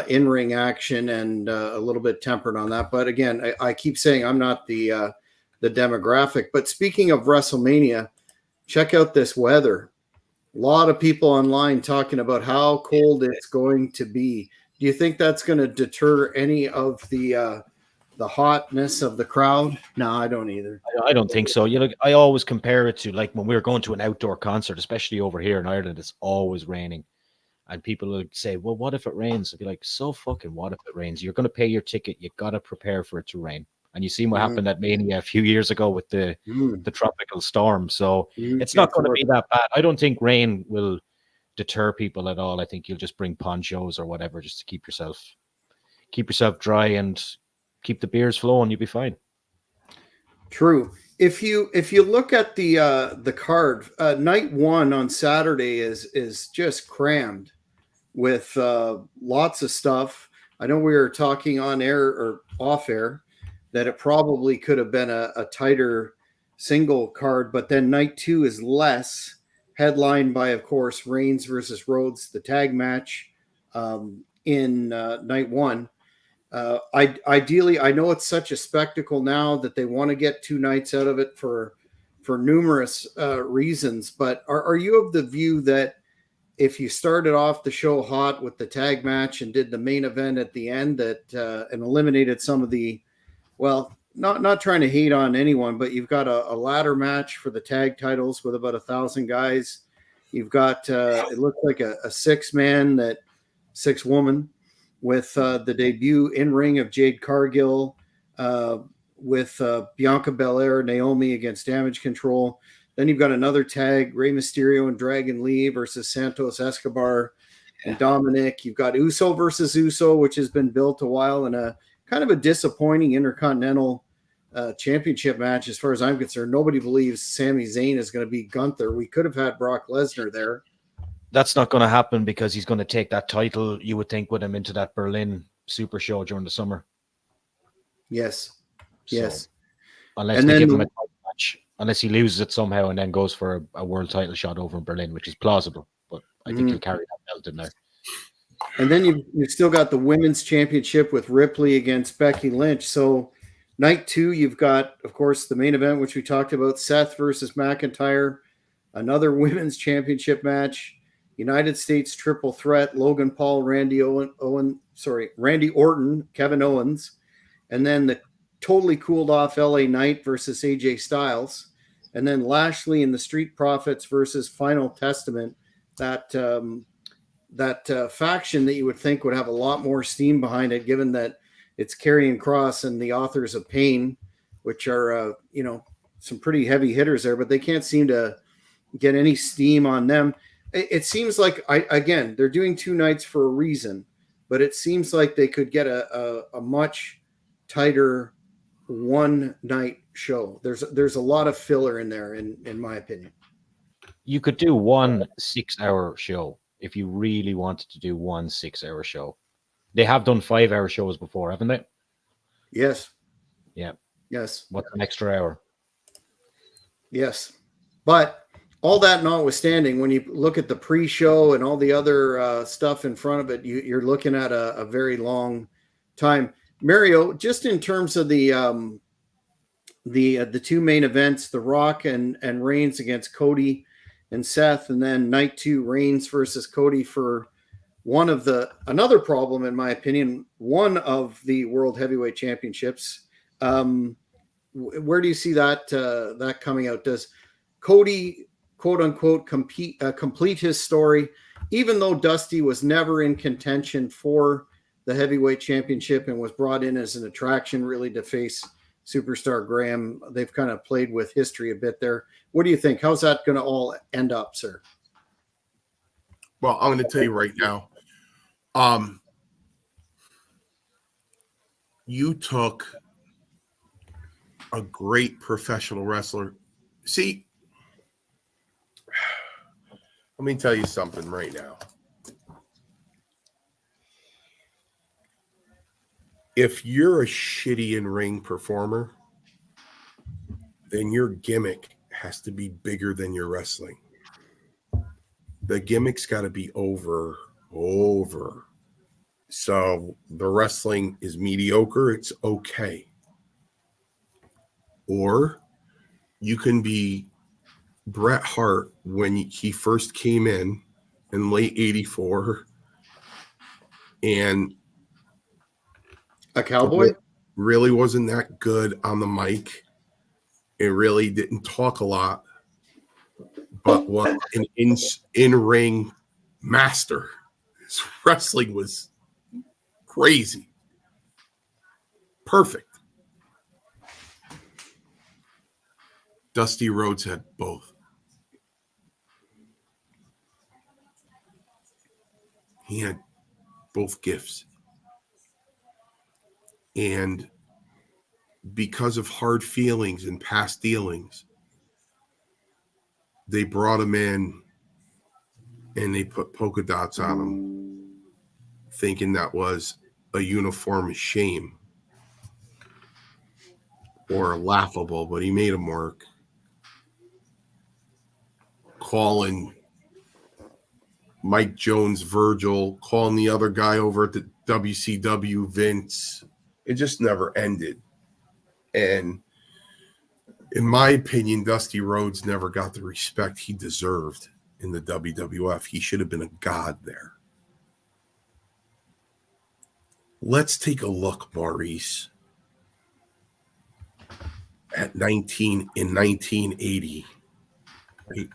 in-ring action and a little bit tempered on that. But again, I keep saying I'm not the demographic. But speaking of WrestleMania, check out this weather. A lot of people online talking about how cold it's going to be. Do you think that's going to deter any of the hotness of the crowd? No, I don't either. I don't think so. You know, I always compare it to like when we were going to an outdoor concert, especially over here in Ireland, it's always raining. And people will say, well, what if it rains? I'll be like, so fucking what if it rains? You're going to pay your ticket. You got to prepare for it to rain. And you see what happened at Mania a few years ago with the tropical storm. So it's not going to be that bad. I don't think rain will deter people at all. I think you'll just bring ponchos or whatever just to keep yourself dry and keep the beers flowing. You'll be fine. True. If you look at the card, night one on Saturday is just crammed with lots of stuff. I know we were talking on air or off air that it probably could have been a tighter single card, but then night two is less, headlined by, of course, Reigns versus Rhodes, the tag match in night one. Ideally, I know it's such a spectacle now that they want to get 2 nights out of it for numerous reasons, but are you of the view that if you started off the show hot with the tag match and did the main event at the end that and eliminated some of the, well, not trying to hate on anyone, but you've got a ladder match for the tag titles with about 1,000 guys. You've got it looks like a 6-man, 6-woman with the debut in ring of Jade Cargill with Bianca Belair, Naomi against Damage Control. Then you've got another tag, Rey Mysterio and Dragon Lee versus Santos Escobar and Dominic. You've got Uso versus Uso, which has been built a while, and a kind of a disappointing Intercontinental Championship match as far as I'm concerned. Nobody believes Sami Zayn is going to beat Gunther. We could have had Brock Lesnar there. That's not going to happen because he's going to take that title, you would think, with him into that Berlin Super Show during the summer. Yes. So, yes. Unless they give him a title match, unless he loses it somehow and then goes for a world title shot over in Berlin, which is plausible. But I think he'll carry that belt in there. And then you've still got the women's championship with Ripley against Becky Lynch. So night two, you've got, of course, the main event, which we talked about, Seth versus McIntyre, another women's championship match, United States triple threat, Logan Paul, Randy Orton, Kevin Owens, and then the totally cooled off LA Knight versus AJ Styles, and then Lashley and the Street Profits versus Final Testament, that faction that you would think would have a lot more steam behind it, given that it's Karrion Kross and the Authors of Pain, which are some pretty heavy hitters there, but they can't seem to get any steam on them. It seems like they're doing 2 nights for a reason, but it seems like they could get a much tighter 1-night show. There's a lot of filler in there, in my opinion. You could do 1 6-hour show if you really wanted to do 1 6-hour show. They have done 5-hour shows before, haven't they? Yes. Yeah. Yes. What's an extra hour? Yes. But all that notwithstanding, when you look at the pre-show and all the other stuff in front of it, you're looking at a very long time. Mario, just in terms of the 2 main events, The Rock and Reigns against Cody and Seth, and then night 2, Reigns versus Cody for another problem, in my opinion, one of the World Heavyweight Championships. Where do you see that coming out? Does Cody, quote unquote, complete his story, even though Dusty was never in contention for the heavyweight championship and was brought in as an attraction really to face superstar Graham? They've kind of played with history a bit there. What do you think? How's that going to all end up, sir? Well, I'm going to tell you right now. You took a great professional wrestler. See, let me tell you something right now. If you're a shitty in-ring performer, then your gimmick has to be bigger than your wrestling. The gimmick's got to be over. So the wrestling is mediocre, it's okay. Or you can be Bret Hart when he first came in late 84 and a cowboy really wasn't that good on the mic. It really didn't talk a lot, but was an in-ring master. His wrestling was crazy. Perfect. Dusty Rhodes had both. He had both gifts. And because of hard feelings and past dealings, they brought him in and they put polka dots on him, thinking that was a uniform of shame or laughable, but he made him work. Calling Mike Jones, Virgil, calling the other guy over at the WCW, Vince. It just never ended. And in my opinion, Dusty Rhodes never got the respect he deserved in the WWF. He should have been a god there. Let's take a look, Maurice, at 1980. Right?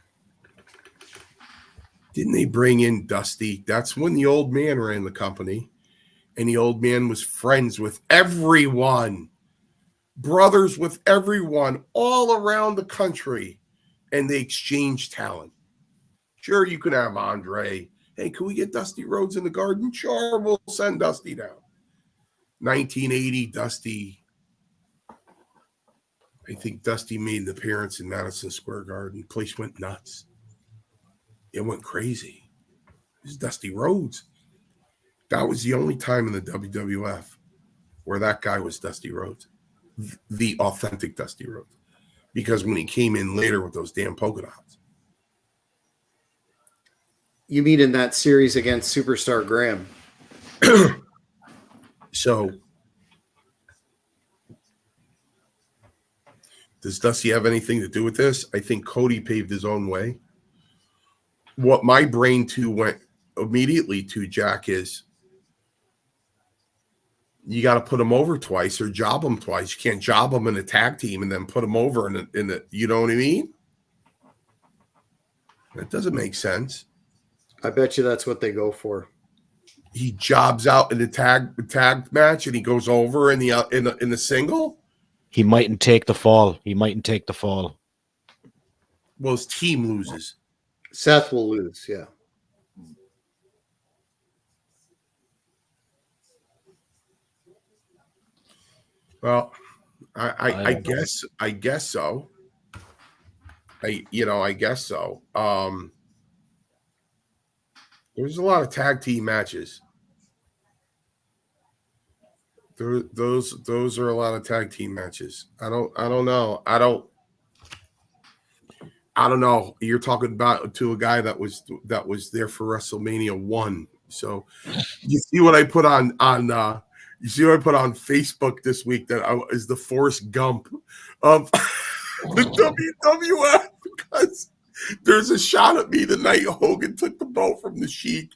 Didn't they bring in Dusty? That's when the old man ran the company, and the old man was friends with everyone, brothers with everyone all around the country, and they exchanged talent. Sure, you could have Andre. Hey, can we get Dusty Rhodes in the Garden? Sure, we'll send Dusty down. 1980, Dusty. I think Dusty made an appearance in Madison Square Garden. The place went nuts. It went crazy. It was Dusty Rhodes. That was the only time in the WWF where that guy was Dusty Rhodes, the authentic Dusty Rhodes. Because when he came in later with those damn polka dots. You mean in that series against Superstar Graham? So, does Dusty have anything to do with this? I think Cody paved his own way. What my brain went immediately to, Jack, is you got to put him over twice or job him twice. You can't job him in a tag team and then put him over in the you know what I mean? That doesn't make sense. I bet you that's what they go for. He jobs out in the tag match and he goes over in the single. He mightn't take the fall. Well, his team loses. Seth will lose, yeah. Well, I guess so. I guess so. There's a lot of tag team matches. Those are a lot of tag team matches. I don't know. I don't know. You're talking about to a guy that was there for WrestleMania 1. So you see what I put on you see what I put on Facebook this week that is the Forrest Gump of the WWF, because there's a shot at me the night Hogan took the belt from the Sheik.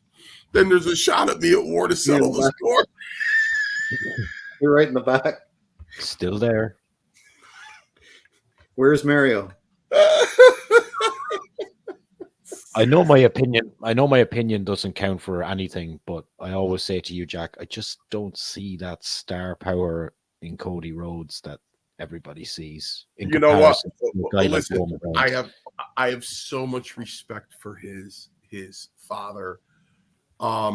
Then there's a shot at me at War to settle the score. You're right in the back. Still there. Where's Mario? I know my opinion doesn't count for anything, but I always say to you, Jack, I just don't see that star power in Cody Rhodes that everybody sees. You know what? Listen, I have so much respect for his father. I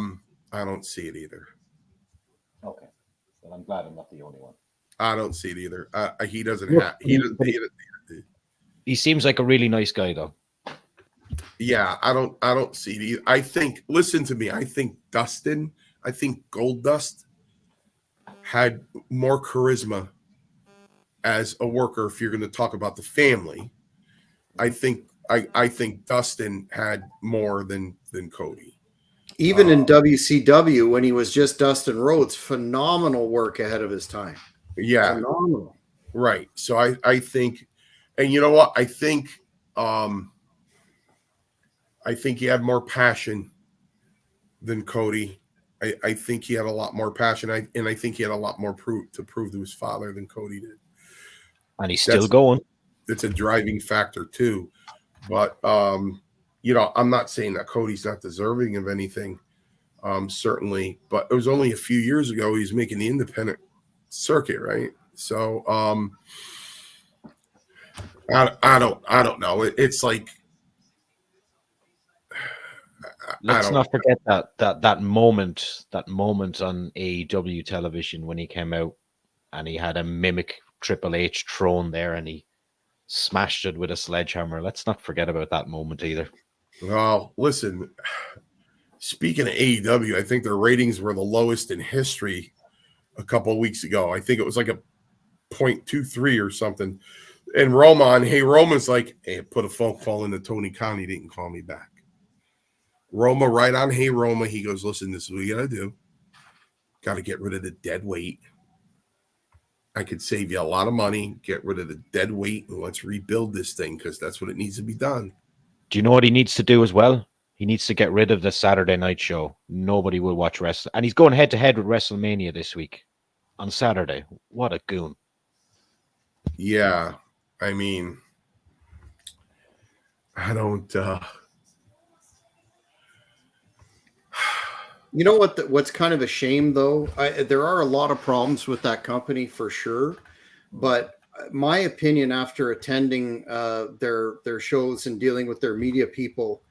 don't see it either. Okay. Well, I'm glad I'm not the only one. I don't see it either. He doesn't have. He seems like a really nice guy, though. Yeah, I don't see it either. I think. Listen to me. I think Goldust had more charisma as a worker. If you're going to talk about the family, I think Dustin had more than Cody. Even in WCW, when he was just Dustin Rhodes, phenomenal work ahead of his time. Yeah. Phenomenal. Right. So I think, and you know what? I think he had more passion than Cody. I think he had a lot more passion. I think he had a lot more to prove to his father than Cody did. And he's still going. It's a driving factor too. But I'm not saying that Cody's not deserving of anything. certainly, but it was only a few years ago he was making the independent circuit, right? So I don't know. It's like Let's not forget that moment on AEW television when he came out and he had a mimic Triple H throne there and he smashed it with a sledgehammer. Let's not forget about that moment either. Well, listen, speaking of AEW, I think their ratings were the lowest in history a couple of weeks ago. I think it was like a 0.23 or something. And Roman's like, hey, put a phone call into Tony Khan. He didn't call me back. Roma, right on. Hey, Roma. He goes, listen, this is what you got to do. Got to get rid of the dead weight. I could save you a lot of money. Get rid of the dead weight and let's rebuild this thing because that's what it needs to be done. Do you know what he needs to do as well? He needs to get rid of the Saturday night show. Nobody will watch wrestling. And he's going head-to-head with WrestleMania this week on Saturday. What a goon. Yeah. I mean, I don't... You know what's kind of a shame, though? There are a lot of problems with that company for sure. But my opinion after attending their shows and dealing with their media people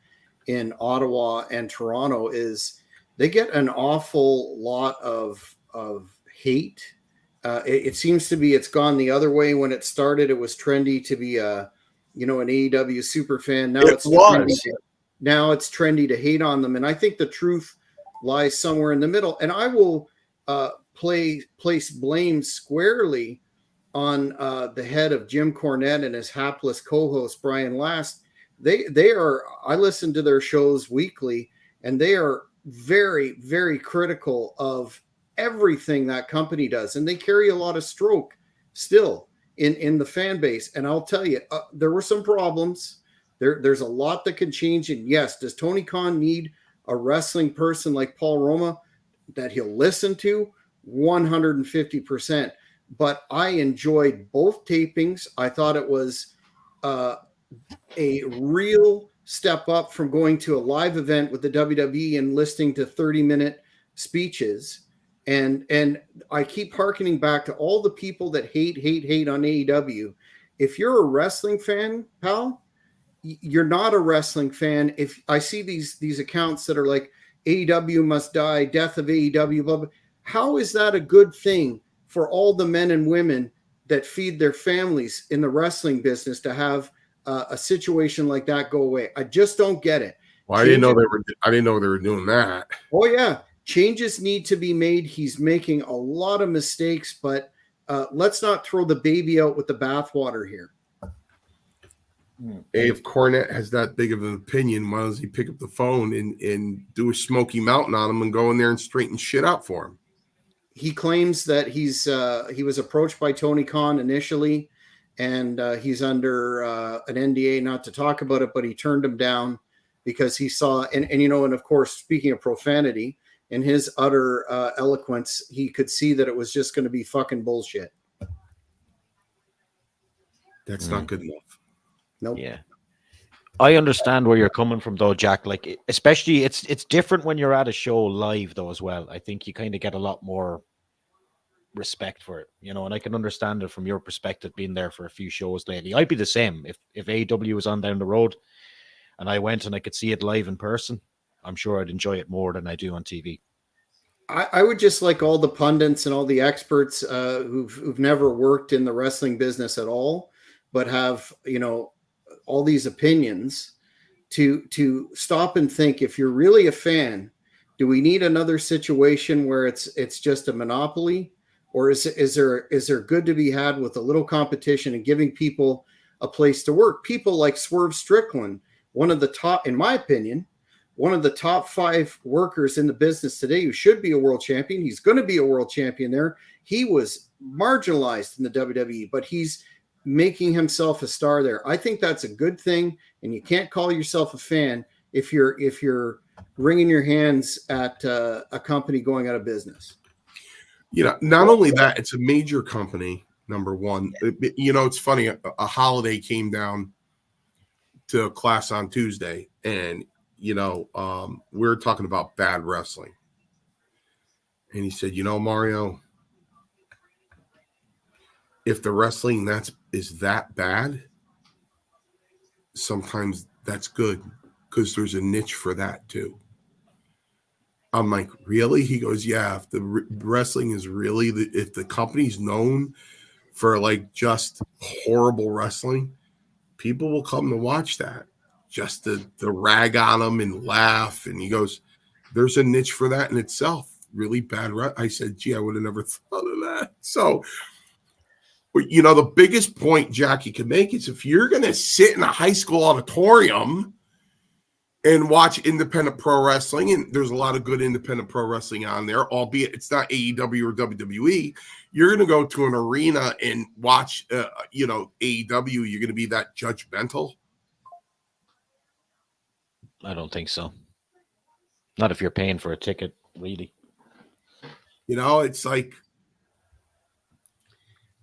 in Ottawa and Toronto is they get an awful lot of hate. It seems to be it's gone the other way. When it started, it was trendy to be an AEW super fan. Now it's trendy to hate on them. And I think the truth lies somewhere in the middle. And I will place blame squarely on the head of Jim Cornette and his hapless co-host Brian Last. I listen to their shows weekly, and they are very, very critical of everything that company does, and they carry a lot of stroke still in the fan base. And I'll tell you, there were some problems. There's a lot that can change. And yes, does Tony Khan need a wrestling person like Paul Roma that he'll listen to? 150%. But I enjoyed both tapings. I thought it was a real step up from going to a live event with the WWE and listening to 30-minute speeches. And I keep hearkening back to all the people that hate on AEW. If you're a wrestling fan, pal, you're not a wrestling fan. If I see these accounts that are like AEW must die, death of AEW, blah, blah, how is that a good thing for all the men and women that feed their families in the wrestling business to have a situation like that go away? I just don't get it. Well, I didn't know they were doing that. Oh yeah. Changes need to be made. He's making a lot of mistakes, but let's not throw the baby out with the bathwater here. Hey, if Cornette has that big of an opinion, why does he pick up the phone and do a Smoky Mountain on him and go in there and straighten shit out for him? He claims that he was approached by Tony Khan initially, and he's under an NDA not to talk about it, but he turned him down because he saw, and of course, speaking of profanity, in his utter eloquence, he could see that it was just going to be fucking bullshit. That's not good enough. Nope. Yeah. I understand where you're coming from, though, Jack. Like, especially, it's different when you're at a show live, though, as well. I think you kind of get a lot more respect for it, and I can understand it from your perspective, being there for a few shows lately. I'd be the same. If AEW was on down the road and I went and I could see it live in person, I'm sure I'd enjoy it more than I do on TV. I would just like all the pundits and all the experts who've never worked in the wrestling business at all, but have, all these opinions to stop and think, if you're really a fan, do we need another situation where it's just a monopoly, or is there good to be had with a little competition and giving people a place to work? People like Swerve Strickland, one of the top, in my opinion, one of the top 5 workers in the business today, who should be a world champion. He's going to be a world champion there. He was marginalized in the WWE, but he's making himself a star there. I think that's a good thing, and you can't call yourself a fan if you're wringing your hands at a company going out of business. Not only that, it's a major company, number one. It's funny, a holiday came down to a class on Tuesday, and we were talking about bad wrestling, And he said, Mario, if the wrestling is that bad, sometimes that's good because there's a niche for that too. I'm like, really? He goes, yeah, if the wrestling is really, if the company's known for like just horrible wrestling, people will come to watch that just to rag on them and laugh. And he goes, there's a niche for that in itself. Really bad. I said, gee, I would have never thought of that. So, the biggest point Jackie can make is if you're going to sit in a high school auditorium and watch independent pro wrestling, and there's a lot of good independent pro wrestling on there, albeit it's not AEW or WWE, you're going to go to an arena and watch, AEW, you're going to be that judgmental? I don't think so. Not if you're paying for a ticket, really. It's like,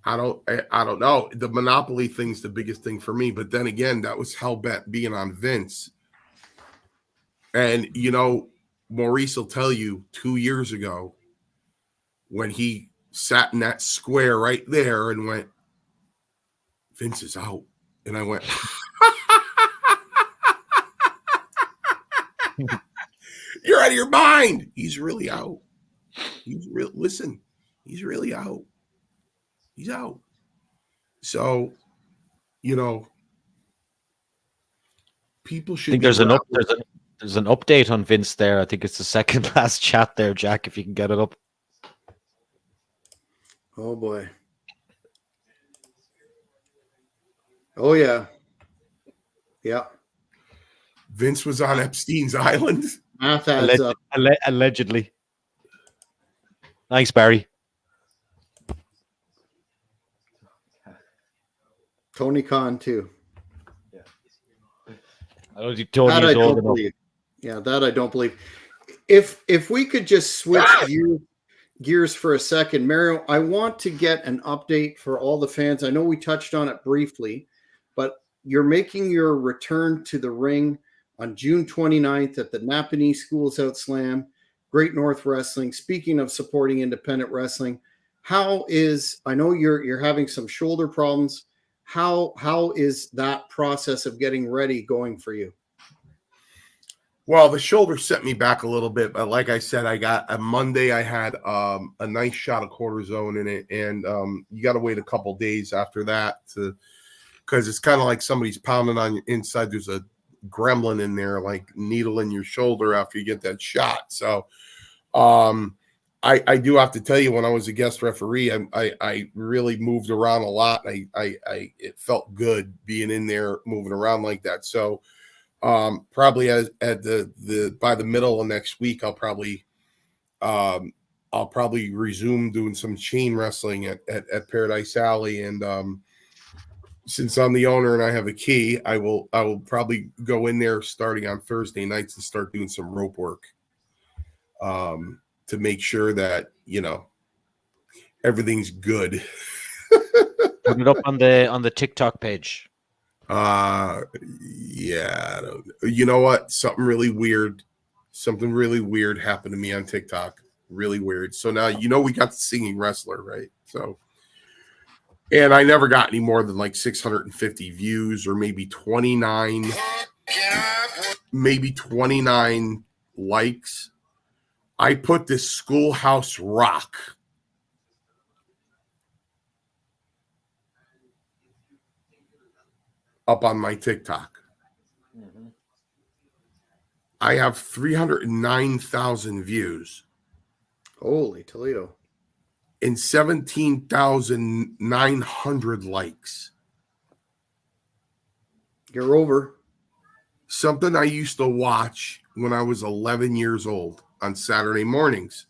I don't know. The monopoly thing's the biggest thing for me. But then again, that was hell-bent being on Vince. And, Maurice will tell you 2 years ago when he sat in that square right there and went, Vince is out. And I went, you're out of your mind. He's really out. Listen, he's really out. He's out. So, people should. I think there's an update on Vince there. I think it's the second last chat there, Jack, if you can get it up. Oh boy. Oh yeah. Yeah. Vince was on Epstein's Island. Math adds up. Allegedly. Thanks, Barry. Tony Khan too. I don't believe. Yeah, that I don't believe. If we could just switch gears for a second, Mario, I want to get an update for all the fans. I know we touched on it briefly, but you're making your return to the ring on June 29th at the Napanee Schools Out Slam, Great North Wrestling. Speaking of supporting independent wrestling, I know you're having some shoulder problems. How is that process of getting ready going for you? Well, the shoulder set me back a little bit, but like I said, I got a Monday. I had a nice shot of cortisone in it, and you got to wait a couple days after that because it's kind of like somebody's pounding on your inside. There's a gremlin in there, like needle in your shoulder after you get that shot. So, I do have to tell you, when I was a guest referee, I really moved around a lot. It felt good being in there, moving around like that. So, probably by the middle of next week, I'll probably resume doing some chain wrestling at Paradise Alley. And since I'm the owner and I have a key, I will probably go in there starting on Thursday nights and start doing some rope work. To make sure that, everything's good. Put it up on the TikTok page. Yeah. You know what? Something really weird happened to me on TikTok. Really weird. So now, we got the singing wrestler, right? So, and I never got any more than like 650 views or maybe 29 likes. I put this Schoolhouse Rock up on my TikTok. Mm-hmm. I have 309,000 views. Holy Toledo. And 17,900 likes. You're over. Something I used to watch when I was 11 years old on Saturday mornings.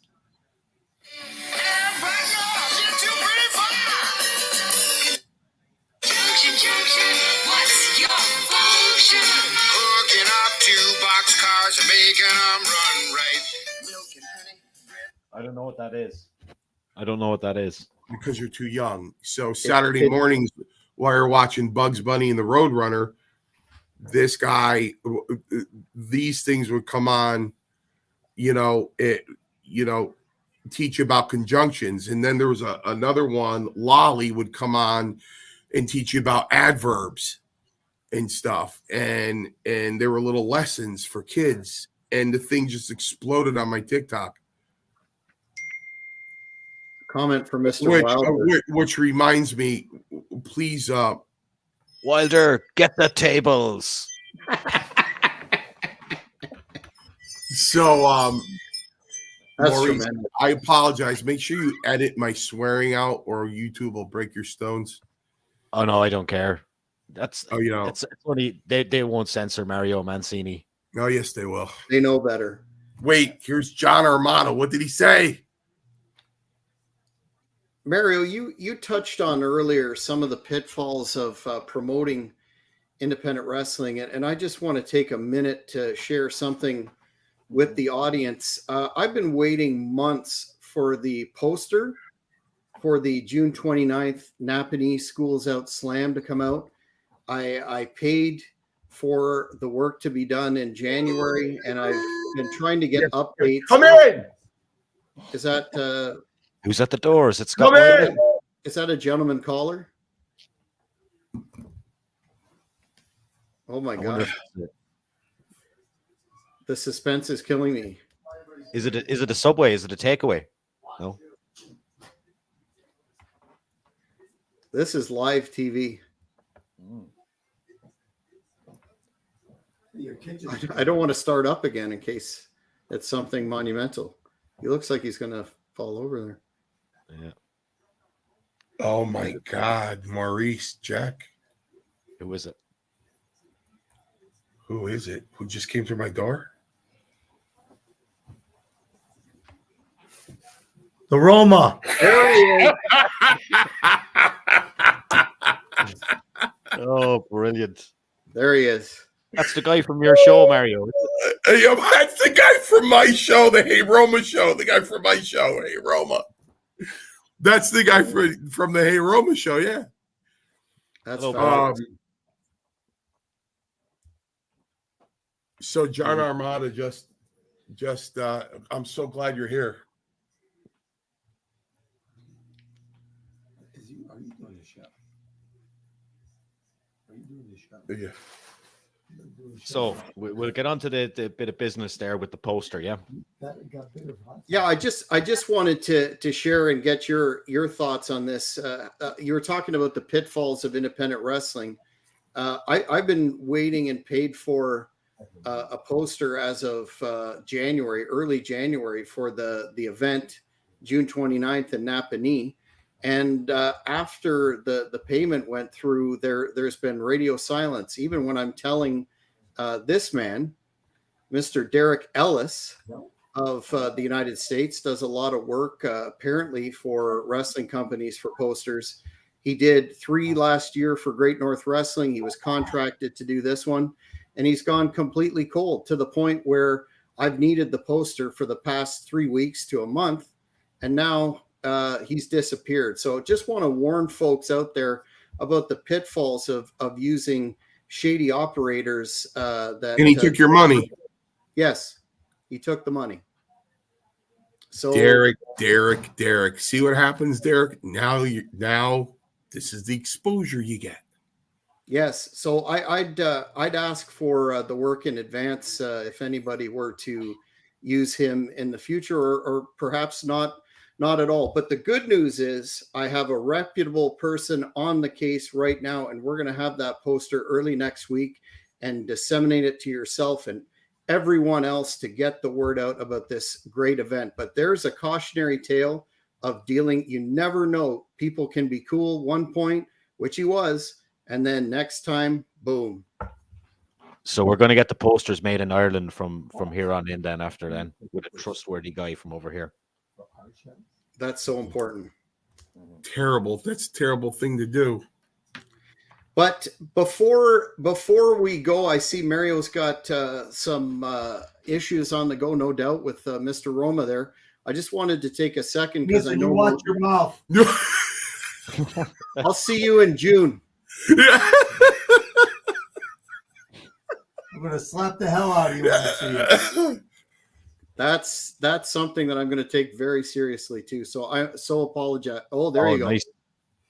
What's your function? Hooking up 2 boxcars, making them run right. Milk and honey. I don't know what that is. Because you're too young. So Saturday mornings, while you're watching Bugs Bunny and the Roadrunner, these things would come on. teach you about conjunctions. And then there was another one, Lolly would come on and teach you about adverbs and stuff. And there were little lessons for kids. And the thing just exploded on my TikTok. Comment from Mr. Wilder. Which reminds me, please, Wilder, get the tables. So, That's Maurice, tremendous. I apologize. Make sure you edit my swearing out, or YouTube will break your stones. Oh no, I don't care. That's it's funny. They won't censor Mario Mancini. Oh, yes, they will. They know better. Wait, here's John Armato. What did he say? Mario, you touched on earlier some of the pitfalls of promoting independent wrestling, and I just want to take a minute to share something with the audience. I've been waiting months for the poster for the June 29th Napanee Schools Out Slam to come out. I paid for the work to be done in January, and I've been trying to get updates. Come in. Is that Who's at the doors? It's Scott. Come in. is that a gentleman caller? Oh my gosh. The suspense is killing me. Is it a Subway? Is it a takeaway? No. This is live TV. I don't want to start up again in case it's something monumental. He looks like he's going to fall over there. Yeah. Oh my God, Maurice, Jack. Who is it? Who is it? Who just came through my door? The Roma. There he is. Oh, brilliant. There he is. That's the guy from your show, Mario. That's the guy from my show, the Hey Roma show. The guy from my show, Hey Roma. That's the guy from the Hey Roma show, yeah. That's so John Armada just I'm so glad you're here. Are you doing the show? Are you doing the show? Yeah. So we'll get on to the bit of business there with the poster, yeah? Yeah, I just wanted to share and get your thoughts on this. You were talking about the pitfalls of independent wrestling. I've been waiting and paid for a poster as of early January for the event, June 29th in Napanee. And after the payment went through, there's been radio silence. Even when I'm telling this man, Mr. Derek Ellis of the United States, does a lot of work apparently for wrestling companies for posters. He did 3 last year for Great North Wrestling. He was contracted to do this one, and he's gone completely cold to the point where I've needed the poster for the past 3 weeks to a month, and now he's disappeared. So just want to warn folks out there about the pitfalls of using shady operators. And he took your money. Yes, he took the money. So Derek. See what happens, Derek? Now this is the exposure you get. Yes. So I'd ask for the work in advance if anybody were to use him in the future, or perhaps not at all. But the good news is I have a reputable person on the case right now, and we're going to have that poster early next week and disseminate it to yourself and everyone else to get the word out about this great event. But there's a cautionary tale of dealing. You never know. People can be cool one point, which he was, and then next time, boom. So we're going to get the posters made in Ireland from here on in then after then with a trustworthy guy from over here. That's so important. Terrible. That's a terrible thing to do. But before we go, I see Mario's got some issues on the go, no doubt, with Mr. Roma there. I just wanted to take a second because I know. Watch your mouth. I'll see you in June. I'm gonna slap the hell out of you when I see you. That's something that I'm going to take very seriously too. So I apologize. Oh, there you go. Nice.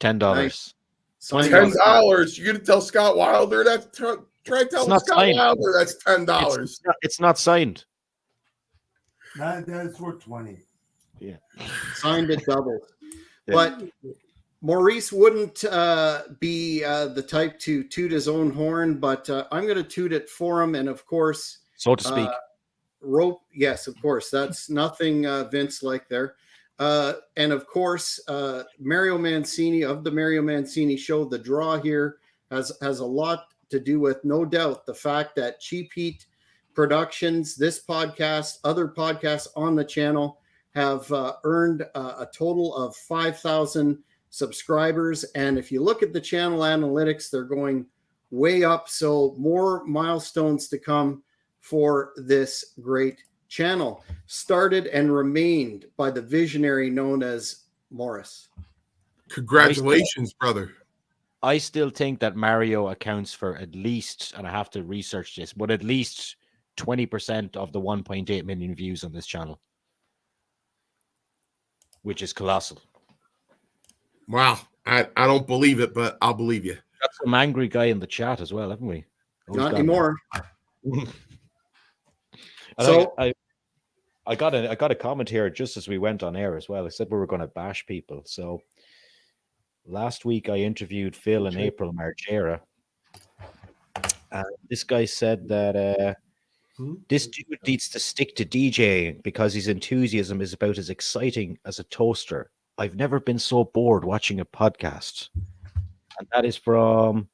$10. Nice. Signed $10. You're gonna tell Scott Wilder that's try to tell not Scott signed. Wilder that's $10. It's not signed. That's worth 20. Yeah. Signed it double. Yeah. But Maurice wouldn't be the type to toot his own horn, but I'm going to toot it for him. And of course, So to speak. rope. Yes, of course. That's nothing Vince like there. And of course, Mario Mancini of the Mario Mancini Show. The draw here has a lot to do with, no doubt, the fact that Cheap Heat Productions, this podcast, other podcasts on the channel have earned a total of 5,000 subscribers. And if you look at the channel analytics, they're going way up. So more milestones to come for this great channel, started and remained by the visionary known as Morris. Congratulations, brother. I still think that Mario accounts for at least, and I have to research this, but at least 20% of the 1.8 million views on this channel, which is colossal. Wow. I don't believe it, but I'll believe you. Got some angry guy in the chat as well, haven't we? Not anymore. So I got a comment here just as we went on air as well. I said we were going to bash people. So last week I interviewed Phil and April Margera. This guy said that this dude needs to stick to DJing because his enthusiasm is about as exciting as a toaster. I've never been so bored watching a podcast. And that is from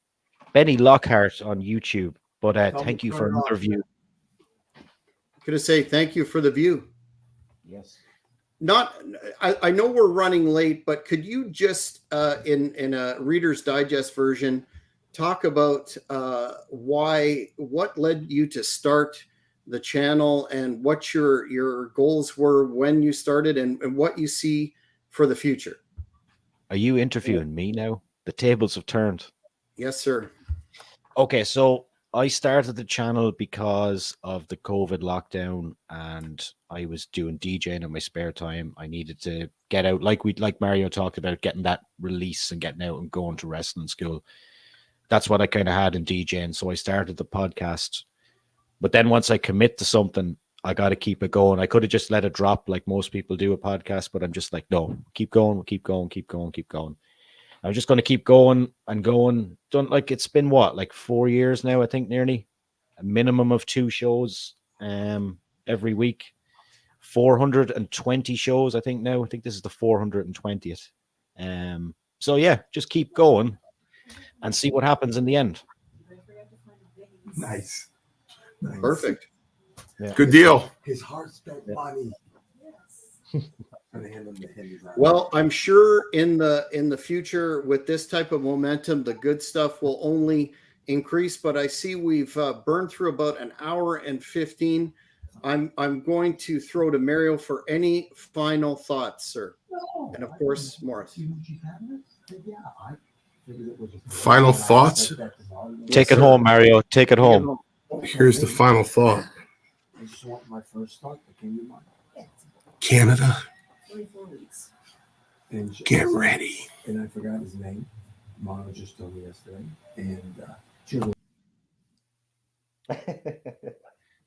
Benny Lockhart on YouTube. But thank you for another view. Going to say thank you for the view. Yes. I know we're running late, but could you just in a Reader's Digest version talk about what led you to start the channel and what your goals were when you started and what you see for the future? Are you interviewing me now? The tables have turned. Yes, sir. Okay, so I started the channel because of the COVID lockdown, and I was doing DJing in my spare time. I needed to get out, like Mario talked about, getting that release and getting out and going to wrestling school. That's what I kind of had in DJing. So I started the podcast. But then once I commit to something, I got to keep it going. I could have just let it drop like most people do a podcast, but I'm just like, no, keep going, keep going, keep going, keep going. I'm just going to keep going and going. It's been what, like 4 years now, I think, nearly a minimum of 2 shows every week, 420 shows, I think now. I think this is the 420th. So yeah, just keep going and see what happens in the end. Nice. Perfect. Yeah. Good deal. His heart spent money. Well, I'm sure in the future with this type of momentum, the good stuff will only increase. But I see we've burned through about an hour and 15. I'm going to throw to Mario for any final thoughts, sir, and of course, Morris. Final thoughts? Take it home, Mario. Take it home. Here's the final thought. I just want my first thought that came to mind. Canada, 24 weeks. And get ready. And I forgot his name. Mono just told me yesterday. And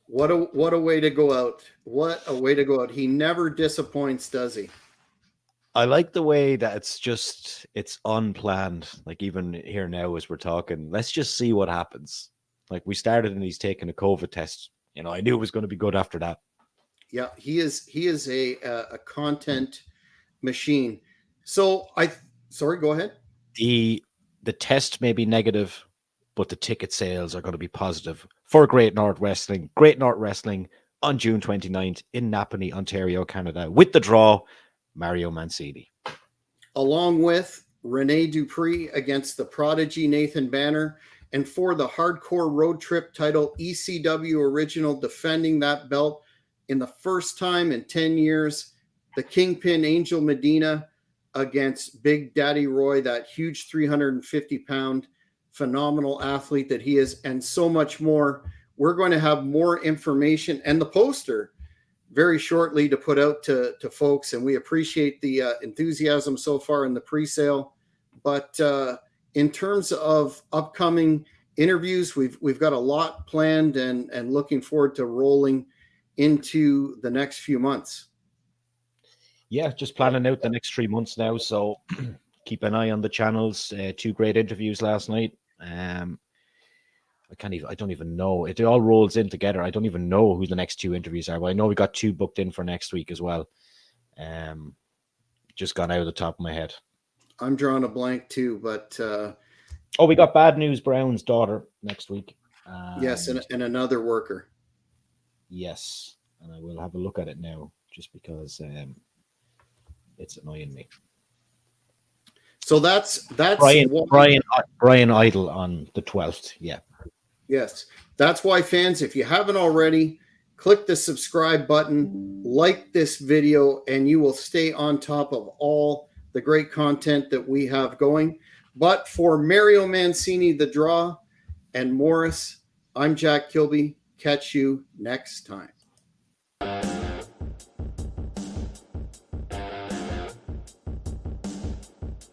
What a way to go out. What a way to go out. He never disappoints, does he? I like the way that it's unplanned. Like even here now as we're talking, let's just see what happens. Like we started and he's taking a COVID test. You know, I knew it was going to be good after that. Yeah, he is a content machine. So sorry, go ahead. The test may be negative, but the ticket sales are going to be positive for Great North Wrestling. Great North Wrestling on June 29th in Napanee, Ontario, Canada, with the draw, Mario Mancini. Along with Rene Dupree against the Prodigy Nathan Banner. And for the Hardcore Road Trip title, ECW Original defending that belt in the first time in 10 years, the Kingpin Angel Medina against Big Daddy Roy, that huge 350-pound phenomenal athlete that he is, and so much more. We're going to have more information and the poster very shortly to put out to folks, and we appreciate the enthusiasm so far in the pre-sale. But in terms of upcoming interviews, we've got a lot planned and looking forward to rolling into the next few months. Yeah, just planning out the next 3 months now. So keep an eye on the channels. 2 great interviews last night. I don't even know. It all rolls in together. I don't even know who the next 2 interviews are, but I know we got 2 booked in for next week as well. Just gone out of the top of my head. I'm drawing a blank too, but we got Bad News Brown's daughter next week. yes, and another worker. Yes, and I will have a look at it now, just because it's annoying me. So that's Brian Idle on the 12th. Yeah. Yes, that's why, fans, if you haven't already, click the subscribe button, like this video, and you will stay on top of all the great content that we have going. But for Mario Mancini, The Draw, and Morris, I'm Jack Kilby. Catch you next time.